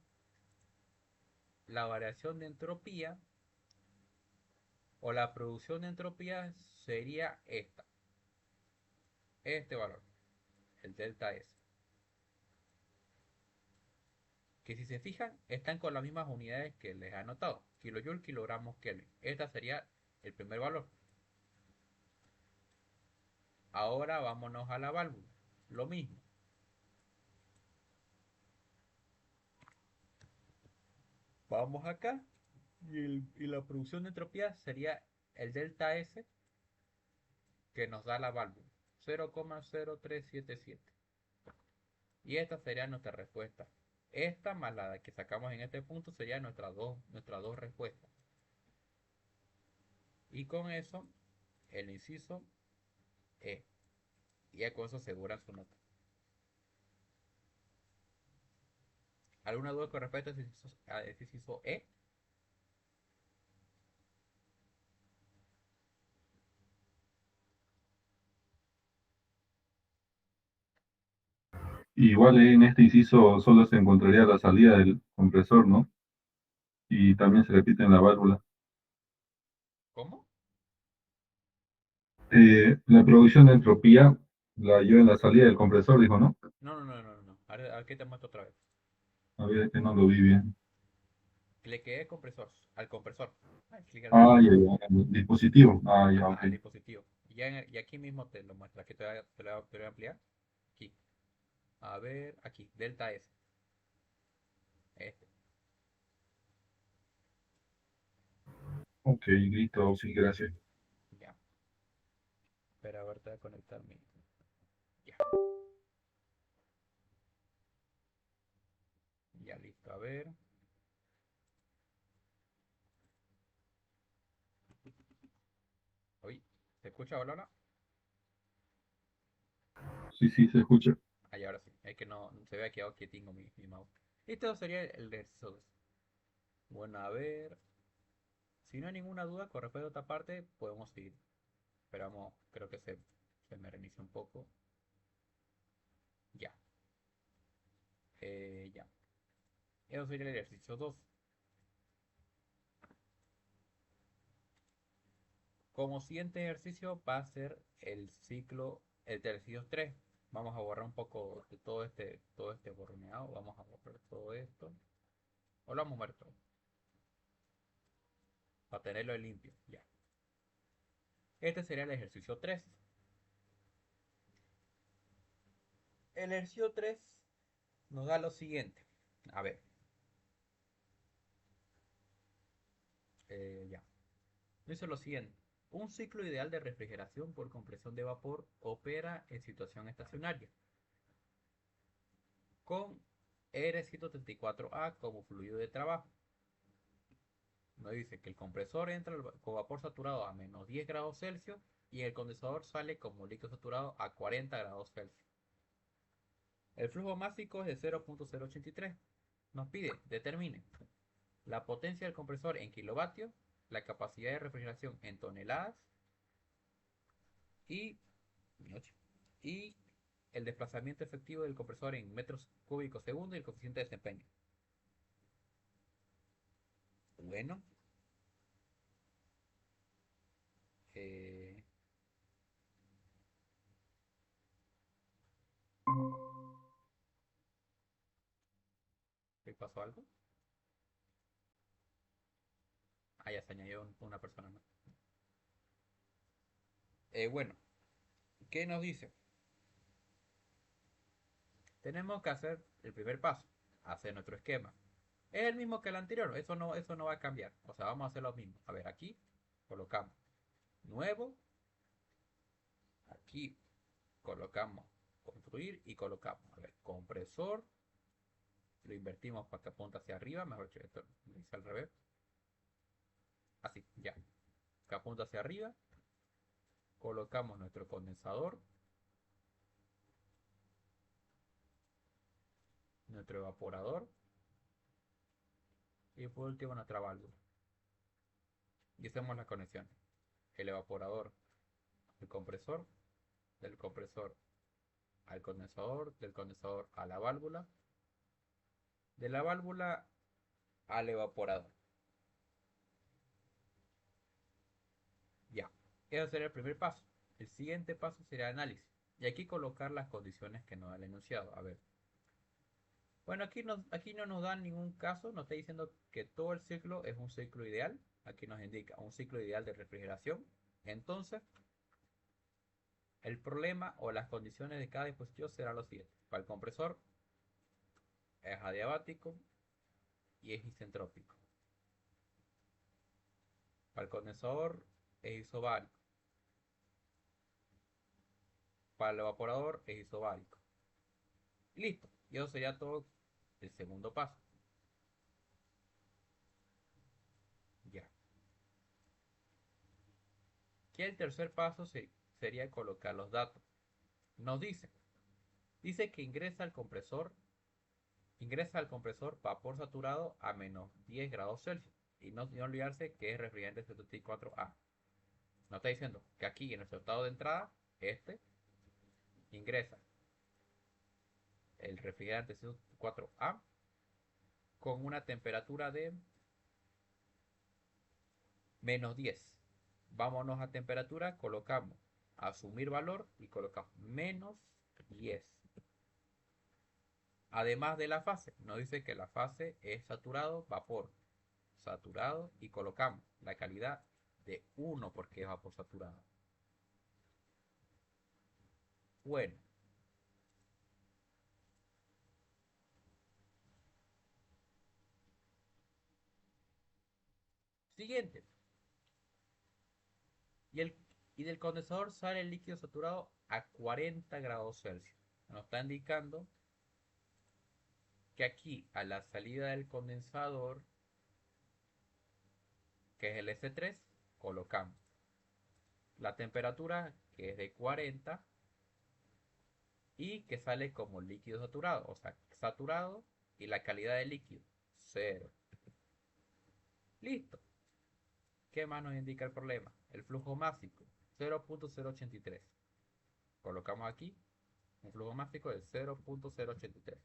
la variación de entropía o la producción de entropía sería esta. Este valor, el delta S. Que si se fijan, están con las mismas unidades que les he anotado. Kilojoule, kilogramos, Kelvin. Esta sería el primer valor. Ahora vámonos a la válvula. Lo mismo. Vamos acá. Y la producción de entropía sería el delta S que nos da la válvula. 0,0377. Y esta sería nuestra respuesta. Esta más la que sacamos en este punto sería nuestras dos respuestas. Y con eso, el inciso E. Y ya con eso aseguran su nota. ¿Alguna duda con respecto a este inciso E? Igual en este inciso solo se encontraría la salida del compresor, ¿no? Y también se repite en la válvula. ¿Cómo? La producción de entropía la lleva en la salida del compresor, dijo, ¿no? No. A ver, ¿qué te muestro otra vez? A ver, es que no lo vi bien. Cliqué compresor, al compresor. Clic al Ah, ya, compresor. ya, el dispositivo. Ah, ya, Ajá, ok. al dispositivo. Y aquí mismo te lo muestra. Aquí te voy a ampliar. Aquí. A ver, aquí. Delta S. Este. Ok, listo, sí, gracias. Ya. Espera, a ver, te voy a conectar mi. Ya. Ya, listo. A ver. escucha, hola, hola? Sí, sí, se escucha. Ahí ahora sí. Es que no se había quedado quietingo mi mouse. Esto sería el ejercicio 2. Bueno, a ver. Si no hay ninguna duda con respecto a esta parte, podemos seguir. Esperamos, creo que se me reinicia un poco. Ya. Ya. Eso sería el ejercicio 2. Como siguiente ejercicio va a ser el ciclo, el ejercicio 3. Vamos a borrar un poco de todo este borroneado. Vamos a borrar todo esto. O lo vamos a mover todo. Para tenerlo limpio. Ya. Este sería el ejercicio 3. El ejercicio 3 nos da lo siguiente. A ver. Ya. Dice lo siguiente. Un ciclo ideal de refrigeración por compresión de vapor opera en situación estacionaria con R134A como fluido de trabajo. Nos dice que el compresor entra con vapor saturado a menos 10 grados Celsius y el condensador sale como líquido saturado a 40 grados Celsius. El flujo másico es de 0.083. Nos pide, determine la potencia del compresor en kilovatios, la capacidad de refrigeración en toneladas y, y el desplazamiento efectivo del compresor en metros cúbicos segundo y el coeficiente de desempeño. Bueno, eh, ¿qué pasó algo? Ah, ya se añadió una persona más. Bueno, ¿qué nos dice? Tenemos que hacer el primer paso, hacer nuestro esquema. Es el mismo que el anterior, eso no va a cambiar. O sea, vamos a hacer lo mismo. A ver, aquí colocamos nuevo, aquí colocamos construir y colocamos, a ver, compresor, lo invertimos para que apunte hacia arriba, mejor dicho, esto lo hice al revés. Así, ya, que apunta hacia arriba, colocamos nuestro condensador, nuestro evaporador y por último nuestra válvula. Y hacemos la conexión. El evaporador, el compresor, del compresor al condensador, del condensador a la válvula, de la válvula al evaporador. Ya, ese sería el primer paso. El siguiente paso sería análisis. Y aquí colocar las condiciones que nos da el enunciado. A ver. Bueno, aquí no nos dan ningún caso, nos está diciendo que todo el ciclo es un ciclo ideal. Aquí nos indica un ciclo ideal de refrigeración. Entonces, el problema o las condiciones de cada dispositivo será lo siguiente. Para el compresor es adiabático y es isentrópico. Para el condensador es isobárico. Para el evaporador es isobárico. Y listo. Y eso sería todo el segundo paso. Ya. Que el tercer paso sería colocar los datos. Nos dice que ingresa al compresor vapor saturado a menos 10 grados Celsius. Y no olvidarse que es refrigerante 74A. Nos está diciendo que aquí en nuestro estado de entrada, este ingresa el refrigerante 74A con una temperatura de menos 10. Vámonos a temperatura, colocamos asumir valor y colocamos menos 10. Además de la fase, nos dice que la fase es saturado, vapor, saturado y colocamos la calidad de 1 porque es vapor saturado. Bueno, siguiente. Y, el, y del condensador sale el líquido saturado a 40 grados Celsius. Nos está indicando que aquí a la salida del condensador, que es el S3, colocamos la temperatura que es de 40 y que sale como líquido saturado, o sea, saturado y la calidad del líquido, cero. Listo. ¿Qué más nos indica el problema? El flujo másico, 0.083. Colocamos aquí un flujo másico de 0.083.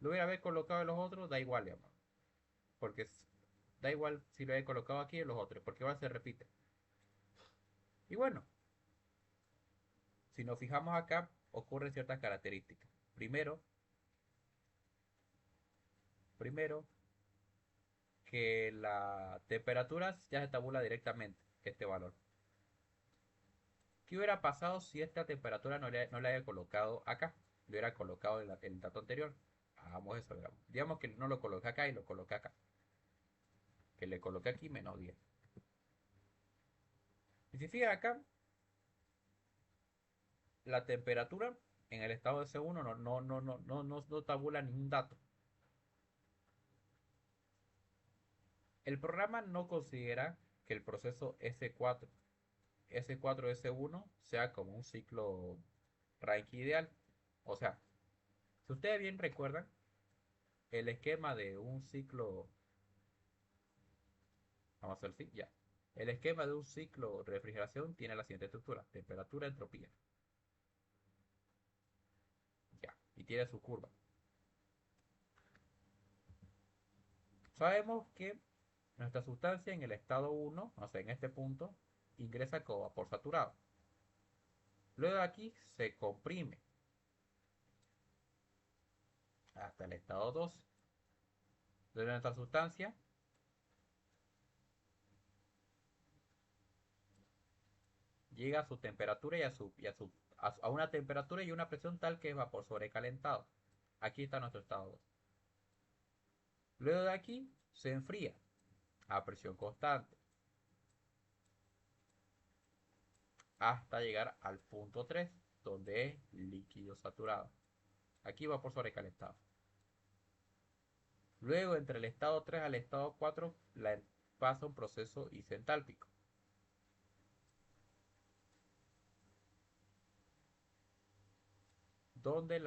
Lo hubiera haber colocado en los otros, da igual, digamos, porque da igual si lo he colocado aquí en los otros, porque igual se repite. Y bueno, si nos fijamos acá, ocurren ciertas características. Primero, que la temperatura ya se tabula directamente, este valor. ¿Qué hubiera pasado si esta temperatura no la haya colocado acá? Lo hubiera colocado en el dato anterior. Hagamos eso, digamos. Digamos que no lo coloqué acá y lo coloqué acá. Que le coloqué aquí -10. Y si fija acá, la temperatura en el estado de C1 no tabula ningún dato. El programa no considera que el proceso S4S1 sea como un ciclo Rankine ideal. O sea, si ustedes bien recuerdan, el esquema de un ciclo, vamos a hacer así, ya. El esquema de un ciclo de refrigeración tiene la siguiente estructura: temperatura, entropía. Ya, y tiene su curva. Sabemos que nuestra sustancia en el estado 1, o sea, en este punto, ingresa como vapor saturado. Luego de aquí se comprime hasta el estado 2, donde nuestra sustancia llega a su temperatura a una temperatura y una presión tal que es vapor sobrecalentado. Aquí está nuestro estado 2. Luego de aquí se enfría a presión constante hasta llegar al punto 3, donde es líquido saturado. Aquí vapor sobrecalentado. Luego, entre el estado 3 al estado 4, pasa un proceso isentálpico, donde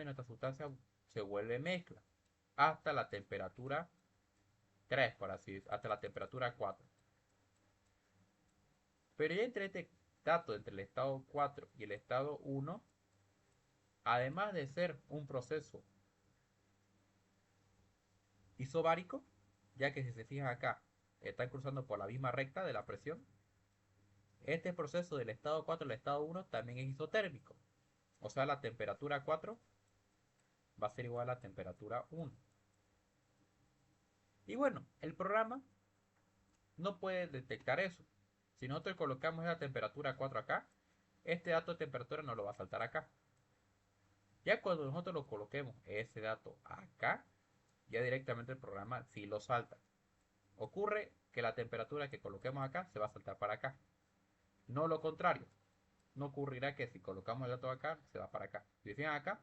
nuestra sustancia se vuelve mezcla hasta la temperatura 3, por así decirlo, hasta la temperatura 4. Pero ya entre este dato, entre el estado 4 y el estado 1, además de ser un proceso isobárico, ya que si se fijan acá, están cruzando por la misma recta de la presión, este proceso del estado 4 al estado 1 también es isotérmico. O sea, la temperatura 4 va a ser igual a la temperatura 1. Y bueno, el programa no puede detectar eso. Si nosotros colocamos esa temperatura 4 acá, este dato de temperatura no lo va a saltar acá. Ya cuando nosotros lo coloquemos ese dato acá, ya directamente el programa sí lo salta. Ocurre que la temperatura que coloquemos acá se va a saltar para acá. No lo contrario. No ocurrirá que si colocamos el dato acá, se va para acá. Si fijan acá,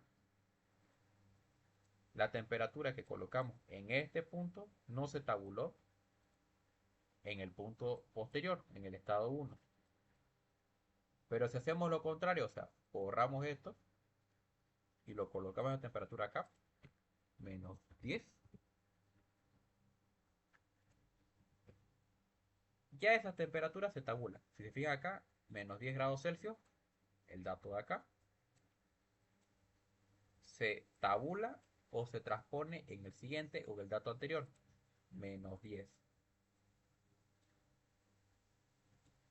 la temperatura que colocamos en este punto no se tabuló en el punto posterior, en el estado 1. Pero si hacemos lo contrario, o sea, borramos esto y lo colocamos a temperatura acá, -10, ya esa temperatura se tabula. Si se fija acá, -10 grados Celsius, el dato de acá, se tabula o se transpone en el siguiente o el dato anterior, -10.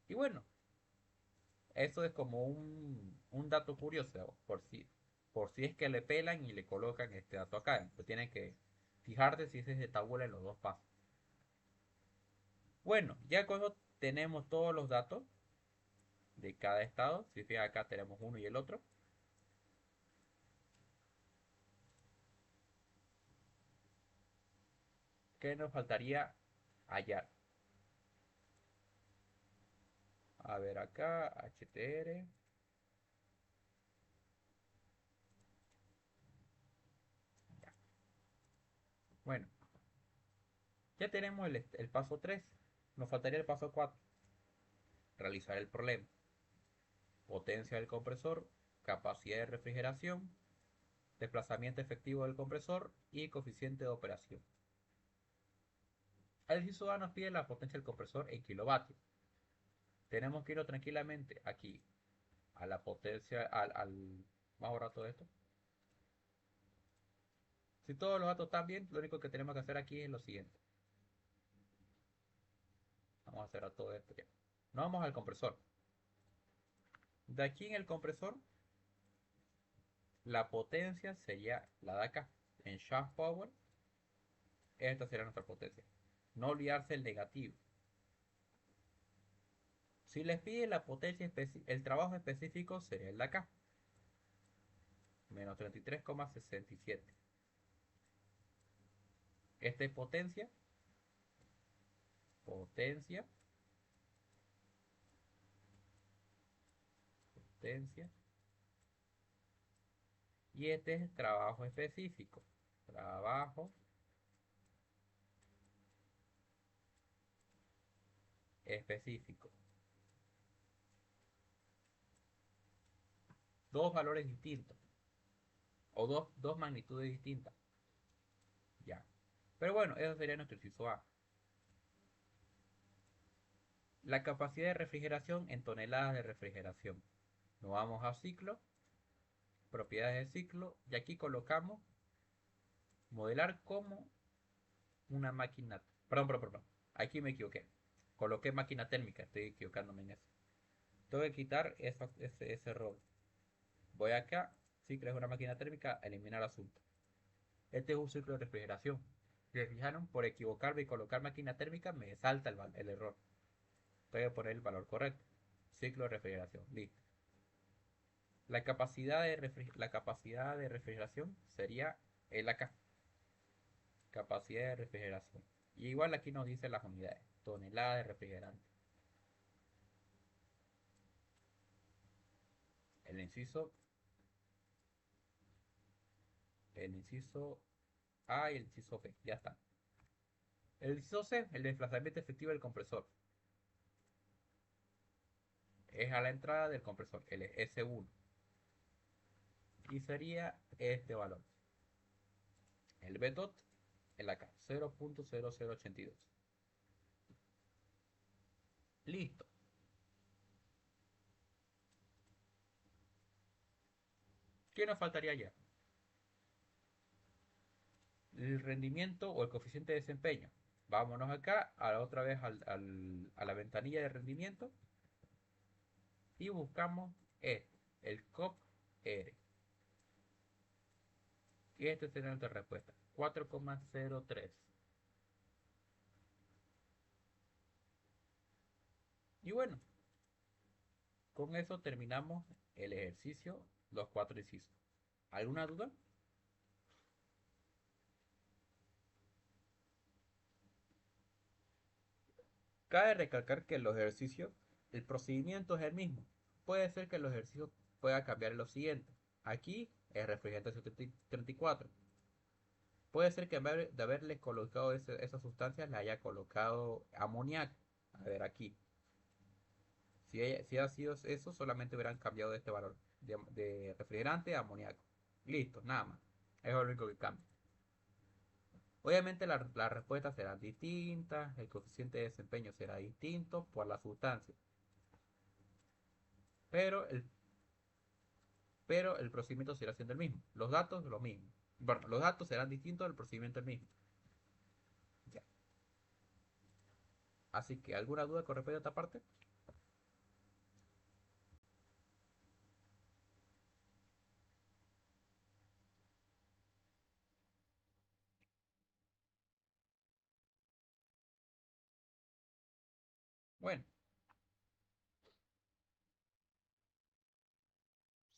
Y bueno, eso es como un dato curioso, por si es que le pelan y le colocan este dato acá. Entonces tienen que fijarse si ese se tabula en los dos pasos. Bueno, ya cuando tenemos todos los datos de cada estado, si fijan acá tenemos uno y el otro, ¿qué nos faltaría hallar? A ver acá, HTR. Ya. Bueno, ya tenemos el paso 3. Nos faltaría el paso 4. realizar el problema. Potencia del compresor, capacidad de refrigeración, desplazamiento efectivo del compresor y coeficiente de operación. El inciso A nos pide la potencia del compresor en kilovatios. Tenemos que irnos tranquilamente aquí a la potencia, vamos a borrar todo esto. Si todos los datos están bien, lo único que tenemos que hacer aquí es lo siguiente. Vamos a cerrar todo esto ya. Nos vamos al compresor. De aquí en el compresor, la potencia sería la de acá. En shaft power, esta sería nuestra potencia. No olvidarse el negativo. Si les pide la potencia, el trabajo específico sería el de acá. Menos 33,67. Esta es potencia. Potencia. Potencia. Y este es trabajo específico. Trabajo específico. Dos valores distintos. O dos magnitudes distintas. Ya. Pero bueno, eso sería nuestro inciso A. La capacidad de refrigeración en toneladas de refrigeración. Nos vamos a ciclo, propiedades de ciclo, y aquí colocamos modelar como una máquina. Perdón. Aquí me equivoqué. Coloqué máquina térmica, estoy equivocándome en eso. Tengo que quitar ese error. Voy acá, ciclo es una máquina térmica, eliminar asunto. Este es un ciclo de refrigeración. Si se fijaron, por equivocarme y colocar máquina térmica, me salta el error. Tengo que poner el valor correcto. Ciclo de refrigeración, listo. La capacidad de refrigeración sería el acá. Capacidad de refrigeración. Y igual aquí nos dice las unidades. Tonelada de refrigerante. El inciso. El inciso A y el inciso B. Ya está. El inciso C, el desplazamiento efectivo del compresor. Es a la entrada del compresor, el S1. Y sería este valor. El B dot, el acá, 0.0082. Listo. ¿Qué nos faltaría ya? El rendimiento o el coeficiente de desempeño. Vámonos acá, otra vez a la ventanilla de rendimiento y buscamos el COP-R. Y esta será nuestra respuesta, 4,03. Y bueno, con eso terminamos el ejercicio, los 4 incisos. ¿Alguna duda? Cabe recalcar que los ejercicios, el procedimiento es el mismo. Puede ser que los ejercicios pueda cambiar en lo siguiente. Aquí es refrigerante 34. Puede ser que en vez de haberles colocado esas sustancias, le haya colocado amoníaco. A ver aquí. Si ha sido eso, solamente hubieran cambiado este valor de refrigerante a amoníaco. Listo, nada más. Es lo único que cambia. Obviamente las respuestas serán distintas, el coeficiente de desempeño será distinto por la sustancia. Pero el procedimiento será siendo el mismo. Los datos, lo mismo. Bueno, los datos serán distintos, el procedimiento el mismo. Ya. Así que, ¿alguna duda con respecto a esta parte? Bueno,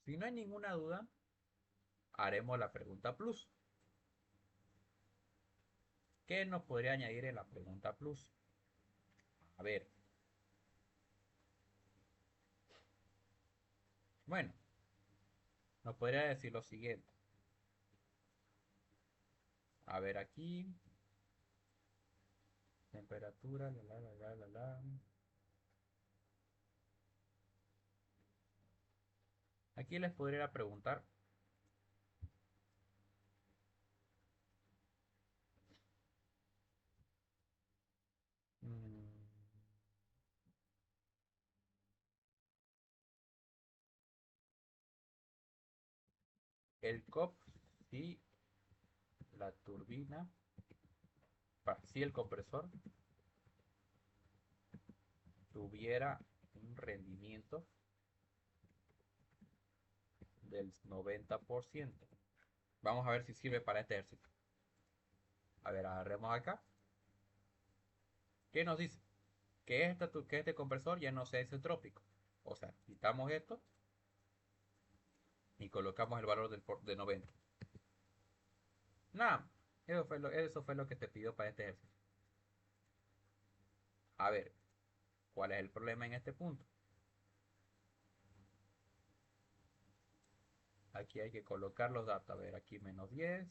si no hay ninguna duda, haremos la pregunta plus. ¿Qué nos podría añadir en la pregunta plus? A ver. Bueno, nos podría decir lo siguiente. A ver aquí. Temperatura, la. Aquí les podría preguntar, mm, el COP, si la turbina, si el compresor tuviera un rendimiento del 90%. Vamos a ver si sirve para este ejercicio. A ver, agarremos acá. ¿Qué nos dice? Que este compresor ya no sea isentrópico. O sea, quitamos esto y colocamos el valor de 90. Nada, eso fue lo que te pidió para este ejercicio. A ver, ¿cuál es el problema en este punto? Aquí hay que colocar los datos. A ver, aquí -10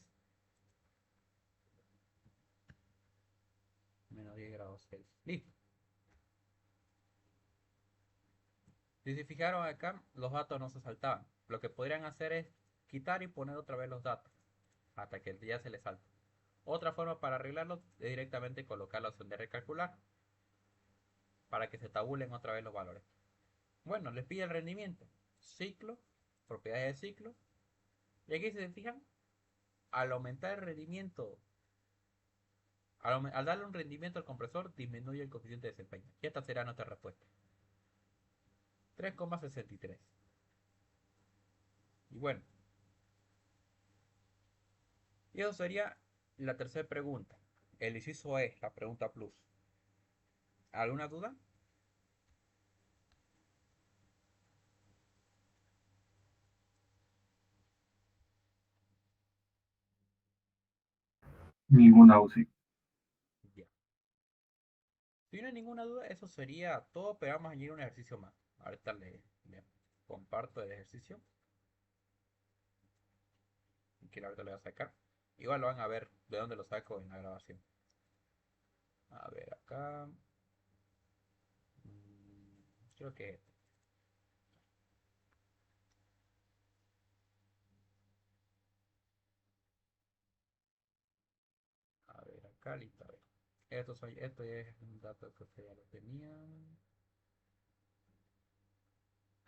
grados Celsius. Listo. Si se fijaron acá, los datos no se saltaban. Lo que podrían hacer es quitar y poner otra vez los datos hasta que ya se les salte. Otra forma para arreglarlo es directamente colocar la opción de recalcular para que se tabulen otra vez los valores. Bueno, les pide el rendimiento, ciclo, propiedades de ciclo. Y aquí se fijan, al aumentar el rendimiento, al darle un rendimiento al compresor, disminuye el coeficiente de desempeño. Y esta será nuestra respuesta. 3,63. Y bueno, y eso sería la tercera pregunta. El inciso E, la pregunta plus. ¿Alguna duda? Ninguna UCI. Ya. Si no hay ninguna duda, eso sería todo, pero vamos a añadir un ejercicio más. Ahorita le comparto el ejercicio. Que ahorita le voy a sacar. Igual lo van a ver de dónde lo saco en la grabación. A ver, acá. Creo que este. A ver, acá, listo. A ver. Esto es un dato que ustedes ya lo tenían.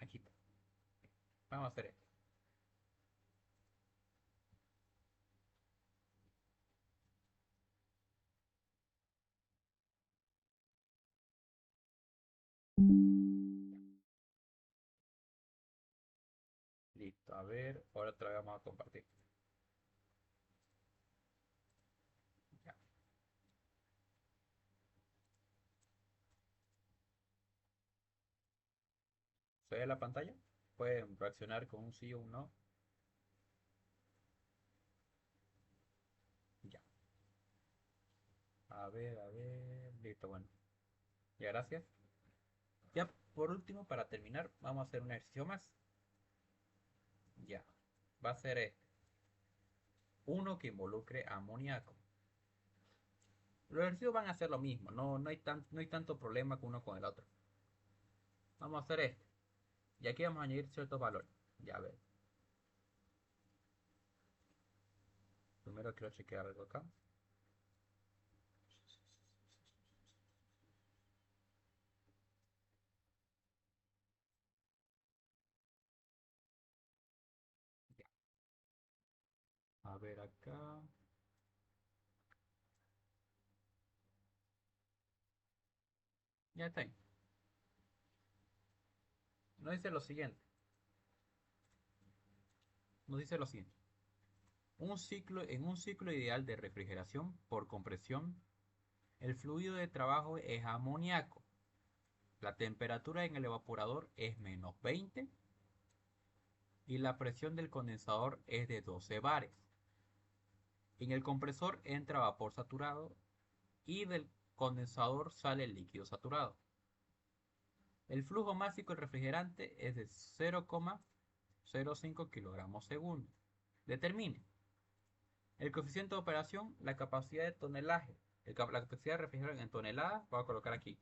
Aquí está. Vamos a hacer esto. Listo, a ver. Ahora otra vez vamos a compartir. Ya. ¿Se ve la pantalla? Pueden reaccionar con un sí o un no. Ya. A ver. Listo, bueno. Ya, gracias. Ya, por último, para terminar, vamos a hacer un ejercicio más. Ya. Va a ser este. Uno que involucre amoníaco. Los ejercicios van a ser lo mismo, no hay tanto problema con uno con el otro. Vamos a hacer este. Y aquí vamos a añadir ciertos valores. Ya ver. Primero quiero chequear algo acá. Ya. A ver acá. Ya está ahí. Nos dice lo siguiente. Nos dice lo siguiente. En un ciclo ideal de refrigeración por compresión, el fluido de trabajo es amoníaco. La temperatura en el evaporador es -20 y la presión del condensador es de 12 bares. En el compresor entra vapor saturado y del condensador sale el líquido saturado. El flujo máximo del refrigerante es de 0,05 kilogramos segundo. Determine el coeficiente de operación, la capacidad de tonelaje, la capacidad de refrigeración en toneladas. Voy a colocar aquí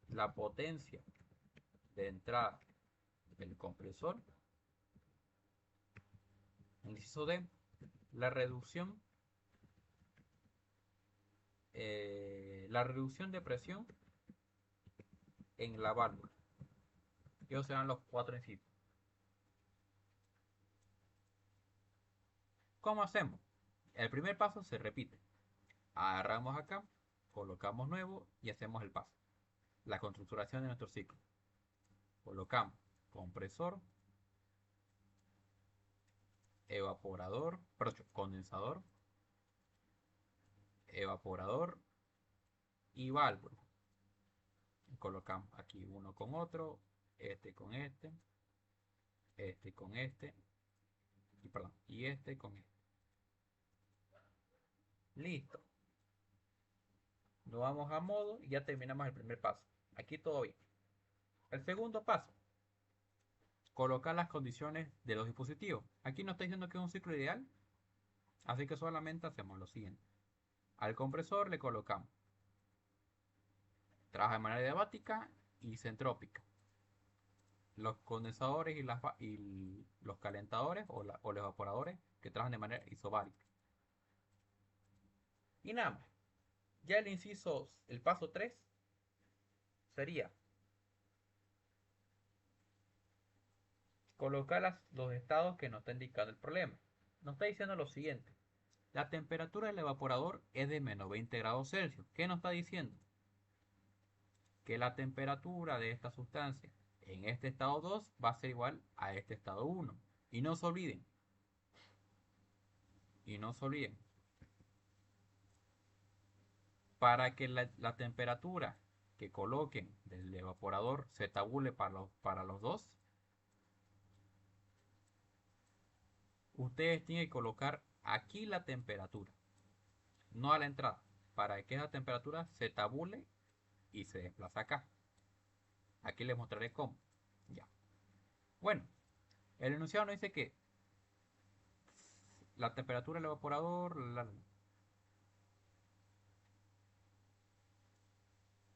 la potencia de entrada del compresor Inciso D, la reducción, de presión en la válvula. Esos serán los 4 incisos. ¿Cómo hacemos? El primer paso se repite. Agarramos acá, colocamos nuevo y hacemos el paso. La constructuración de nuestro ciclo. Colocamos compresor, evaporador, perdón, condensador, evaporador y válvula. Colocamos aquí uno con otro, este con este, este con este, y perdón, y este con este. Listo. Nos vamos a modo y ya terminamos el primer paso. Aquí todo bien. El segundo paso, colocar las condiciones de los dispositivos. Aquí nos está diciendo que es un ciclo ideal, así que solamente hacemos lo siguiente. Al compresor le colocamos trabaja de manera diabática y centrópica. Los condensadores y los calentadores o los evaporadores que trabajan de manera isobárica. Y nada más. Ya el paso 3 sería colocar los estados que nos está indicando el problema. Nos está diciendo lo siguiente. La temperatura del evaporador es de menos 20 grados Celsius. ¿Qué nos está diciendo? Que la temperatura de esta sustancia en este estado 2 va a ser igual a este estado 1. Y no se olviden, para que la temperatura que coloquen del evaporador se tabule para los dos, ustedes tienen que colocar aquí la temperatura, no a la entrada, para que esa temperatura se tabule y se desplaza acá. Aquí les mostraré cómo. Ya. Bueno, el enunciado nos dice que la temperatura del evaporador,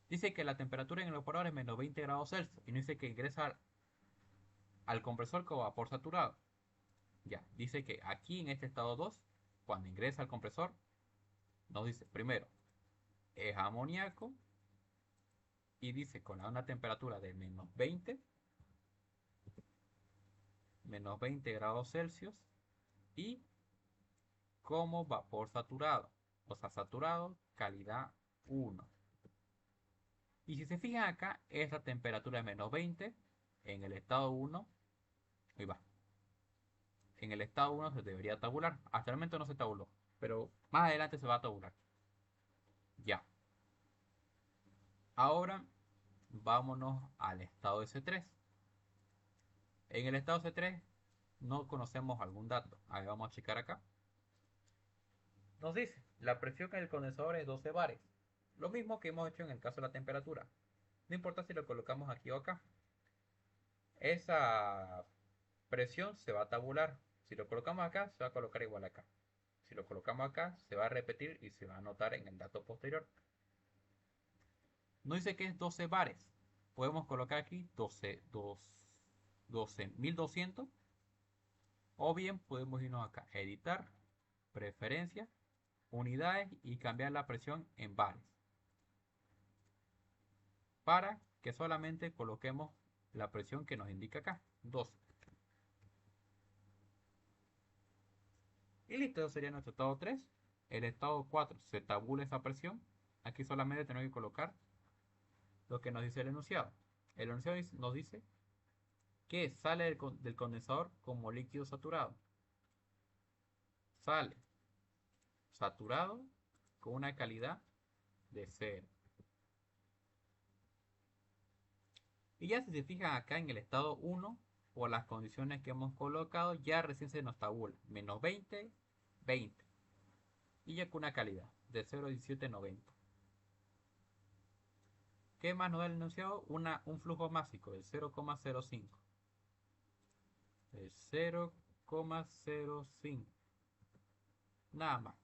dice que la temperatura en el evaporador es menos 20 grados Celsius y nos dice que ingresa al compresor con vapor saturado. Ya, dice que aquí en este estado 2, cuando ingresa al compresor, nos dice primero es amoníaco y dice con una temperatura de menos 20 grados Celsius y como vapor saturado, o sea, saturado calidad 1. Y si se fijan acá, esa temperatura de menos 20 en el estado 1, ahí va, en el estado 1 se debería tabular. Hasta el momento no se tabuló, pero más adelante se va a tabular. Ya. Ahora vámonos al estado S3. En el estado C3 no conocemos algún dato. A ver, vamos a checar acá. Nos dice, la presión en el condensador es 12 bares. Lo mismo que hemos hecho en el caso de la temperatura. No importa si lo colocamos aquí o acá. Esa presión se va a tabular. Si lo colocamos acá, se va a colocar igual acá. Si lo colocamos acá, se va a repetir y se va a anotar en el dato posterior. No dice que es 12 bares. Podemos colocar aquí 12.200. O bien podemos irnos acá, editar, preferencias, unidades y cambiar la presión en bares. Para que solamente coloquemos la presión que nos indica acá, 12. Y listo, eso sería nuestro estado 3. El estado 4 se tabula esa presión. Aquí solamente tenemos que colocar lo que nos dice el enunciado. El enunciado nos dice que sale del condensador como líquido saturado. Sale saturado con una calidad de 0. Y ya si se fijan acá en el estado 1, por las condiciones que hemos colocado, ya recién se nos tabula. Menos 20, 20. Y ya con una calidad de 0,1790. ¿Qué más nos da el enunciado? Un flujo másico del 0,05. El 0,05. Nada más.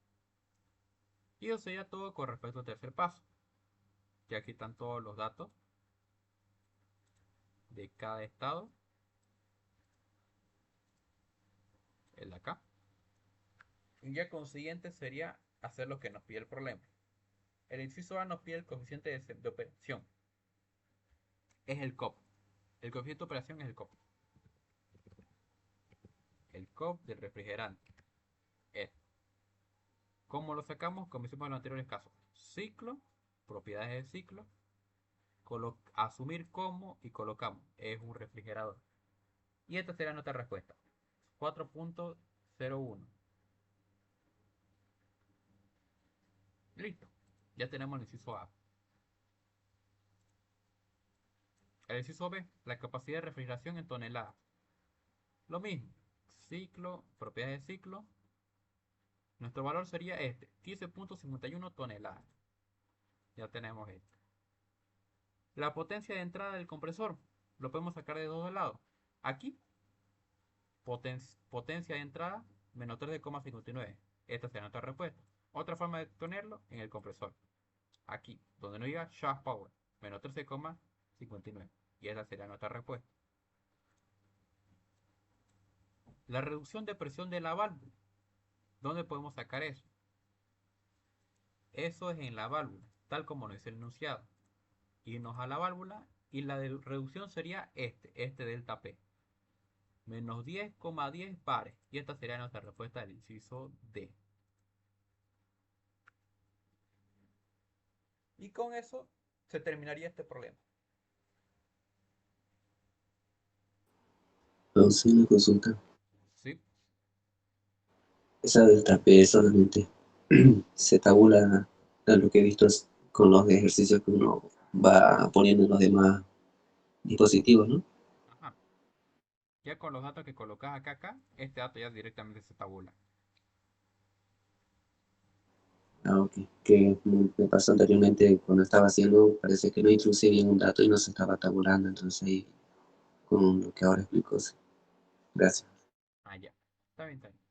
Y eso sería todo con respecto al tercer paso. Ya aquí están todos los datos de cada estado. El de acá. Y ya consiguiente sería hacer lo que nos pide el problema. El inciso A nos pide el coeficiente de operación. Es el COP. El coeficiente de operación es el COP. El COP del refrigerante. Es. ¿Cómo lo sacamos? Como hicimos en los anteriores casos. Ciclo, propiedades del ciclo, asumir como y colocamos. Es un refrigerador. Y esta será nuestra respuesta. 4.01. Listo. Ya tenemos el inciso A. El inciso B, la capacidad de refrigeración en toneladas. Lo mismo. Ciclo, propiedades de ciclo. Nuestro valor sería este, 15.51 toneladas. Ya tenemos este. La potencia de entrada del compresor. Lo podemos sacar de dos lados. Aquí, potencia de entrada menos 3,59. Esta será nuestra respuesta. Otra forma de ponerlo en el compresor. Aquí, donde no diga shaft power, menos 13,59. Y esa sería nuestra respuesta. La reducción de presión de la válvula. ¿Dónde podemos sacar eso? Eso es en la válvula, tal como nos dice el enunciado. Irnos a la válvula y la reducción sería este delta P. Menos 10,10 bares. Y esta sería nuestra respuesta del inciso D. Y con eso se terminaría este problema. Entonces, una consulta. ¿Sí? Esa delta P solamente se tabula a lo que he visto con los ejercicios que uno va poniendo en los demás dispositivos, ¿no? Ajá. Ya con los datos que colocas acá, este dato ya directamente se tabula. Ah, ok. Que me pasó anteriormente cuando estaba haciendo, parece que no introducí bien un dato y no se estaba tabulando, entonces ahí, con lo que ahora explico, sí. Gracias. Ah, ya. Está bien, está bien.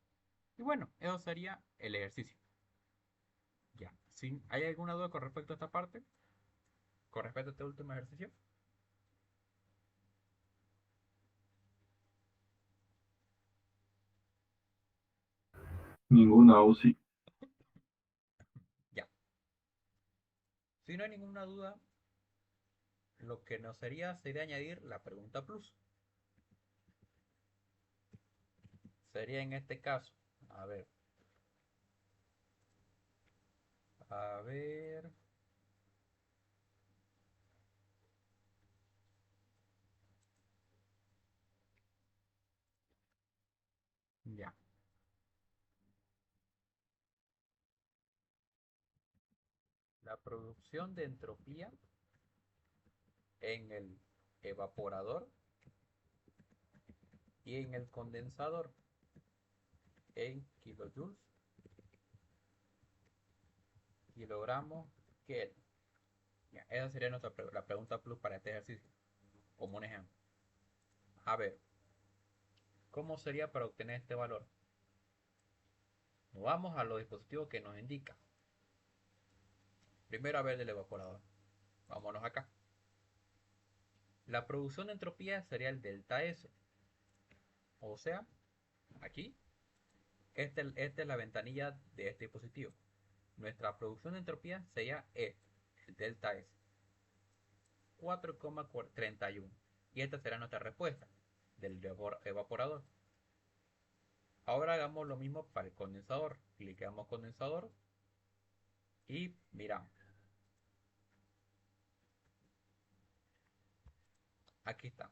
Y bueno, eso sería el ejercicio. Ya. ¿Hay alguna duda con respecto a esta parte? ¿Con respecto a este último ejercicio? Ninguna UCI. Ya. Si no hay ninguna duda, lo que nos sería añadir la pregunta plus. Sería en este caso, a ver, a ver, ya. La producción de entropía en el evaporador y en el condensador en kilojoules, kilogramos, Kelvin. Ya, esa sería la pregunta plus para este ejercicio, como un ejemplo. A ver, ¿cómo sería para obtener este valor? Nos vamos a los dispositivos que nos indica. Primero a ver del evaporador. Vámonos acá. La producción de entropía sería el delta S. O sea, aquí, esta es la ventanilla de este dispositivo. Nuestra producción de entropía sería el delta S. 4,31. Y esta será nuestra respuesta del evaporador. Ahora hagamos lo mismo para el condensador. Clicamos condensador y miramos. Aquí está.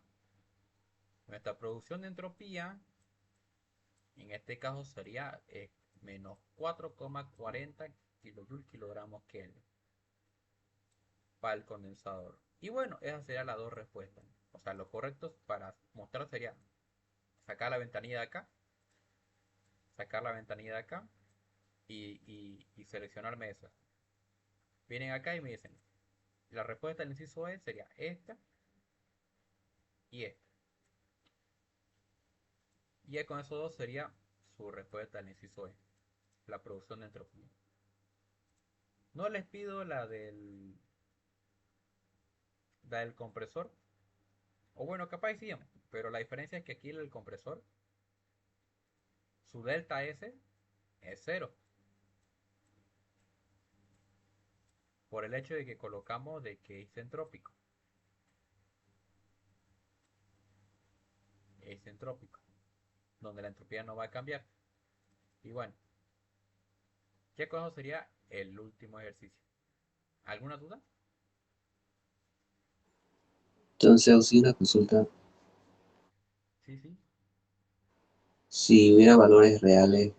Nuestra producción de entropía, en este caso sería menos 4,40 kilojoules kilogramos Kelvin para el condensador. Y bueno, esas serían las dos respuestas. O sea, lo correcto para mostrar sería sacar la ventanilla de acá, sacar la ventanilla de acá y seleccionarme esa. Vienen acá y me dicen, la respuesta del inciso E sería esta y esta. Y ya con esos dos sería su respuesta al inciso E, la producción de entropía. No les pido la del compresor, o bueno, capaz sí, pero la diferencia es que aquí el compresor, su delta S es cero. Por el hecho de que colocamos de que es entrópico. Es entrópico. Donde la entropía no va a cambiar. Y bueno, ¿qué cosa sería el último ejercicio? ¿Alguna duda? Entonces, sí, una consulta. Sí, sí. Si hubiera valores reales,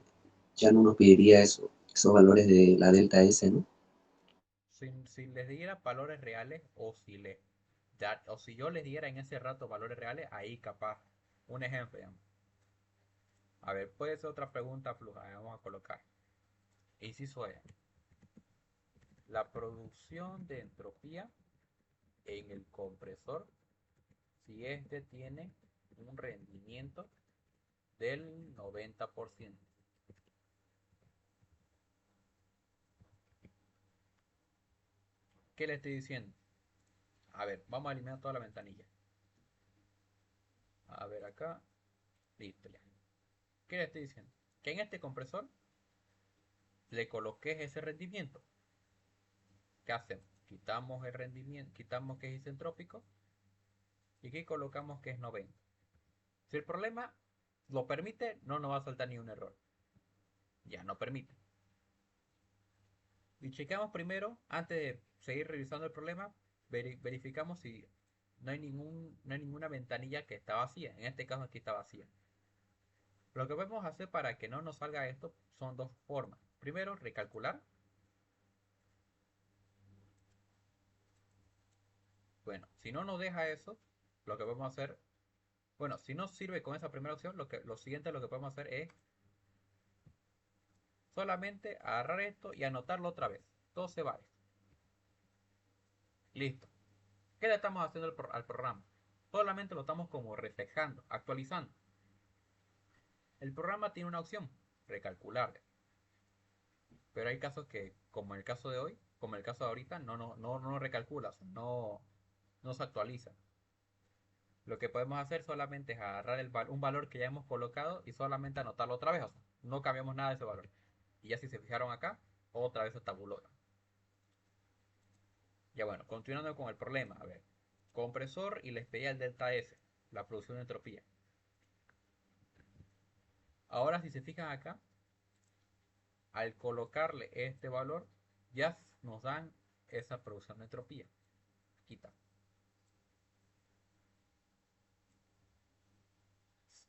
ya no nos pediría eso, esos valores de la delta S, ¿no? Si les diera valores reales o si yo les diera en ese rato valores reales, ahí capaz. Un ejemplo, digamos. A ver, puede ser otra pregunta fluja. Vamos a colocar. Inciso E. La producción de entropía en el compresor si este tiene un rendimiento del 90%. ¿Qué le estoy diciendo? A ver, vamos a eliminar toda la ventanilla. A ver acá. Listo ya. ¿Qué le estoy diciendo? Que en este compresor le coloques ese rendimiento. ¿Qué hacemos? Quitamos el rendimiento, quitamos que es isentrópico y aquí colocamos que es 90. Si el problema lo permite, no nos va a saltar ni un error. Ya no permite. Y chequeamos primero, antes de seguir revisando el problema, verificamos si no hay ninguna ventanilla que está vacía. En este caso aquí está vacía. Lo que podemos hacer para que no nos salga esto son dos formas. Primero, recalcular. Bueno, si no nos deja eso, lo que podemos hacer, bueno, si no sirve con esa primera opción, lo siguiente lo que podemos hacer es solamente agarrar esto y anotarlo otra vez. Todo se vale. Listo. ¿Qué le estamos haciendo al programa? Solamente lo estamos como reflejando, actualizando. El programa tiene una opción, recalcular. Pero hay casos que, como el caso de hoy, como el caso de ahorita, no recalcula, o sea, no se actualiza. Lo que podemos hacer solamente es agarrar un valor que ya hemos colocado y solamente anotarlo otra vez. O sea, no cambiamos nada de ese valor. Y ya si se fijaron acá, otra vez se tabuló. Ya bueno, continuando con el problema. A ver, compresor y les pedía el delta S, la producción de entropía. Ahora si se fijan acá, al colocarle este valor, ya nos dan esa producción de entropía. Quita.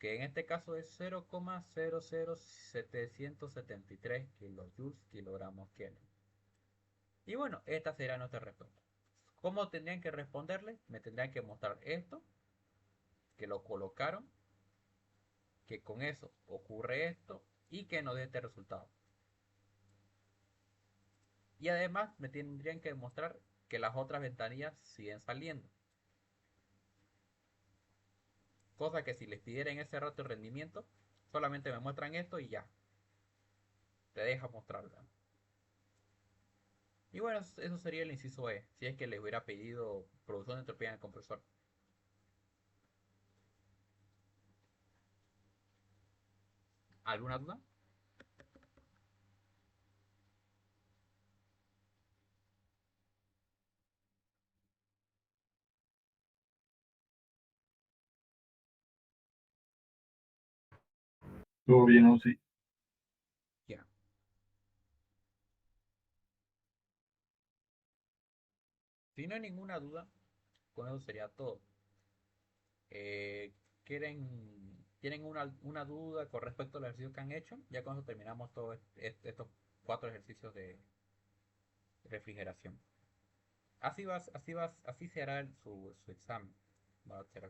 Que en este caso es 0,00773 kilojoules kilogramos Kelvin. Y bueno, esta será nuestra respuesta. ¿Cómo tendrían que responderle? Me tendrían que mostrar esto, que lo colocaron, que con eso ocurre esto y que nos dé este resultado. Y además me tendrían que demostrar que las otras ventanillas siguen saliendo. Cosa que si les pidiera en ese rato el rendimiento, solamente me muestran esto y ya. Te deja mostrarla. Y bueno, eso sería el inciso E, si es que les hubiera pedido producción de entropía en el compresor. ¿Alguna duda? Todo bien, o sí. Ya. Si no hay ninguna duda, con eso sería todo. Eh, ¿Tienen una duda con respecto al ejercicio que han hecho? Ya con eso terminamos todos estos 4 ejercicios de refrigeración. Así se hará su examen. Va a ser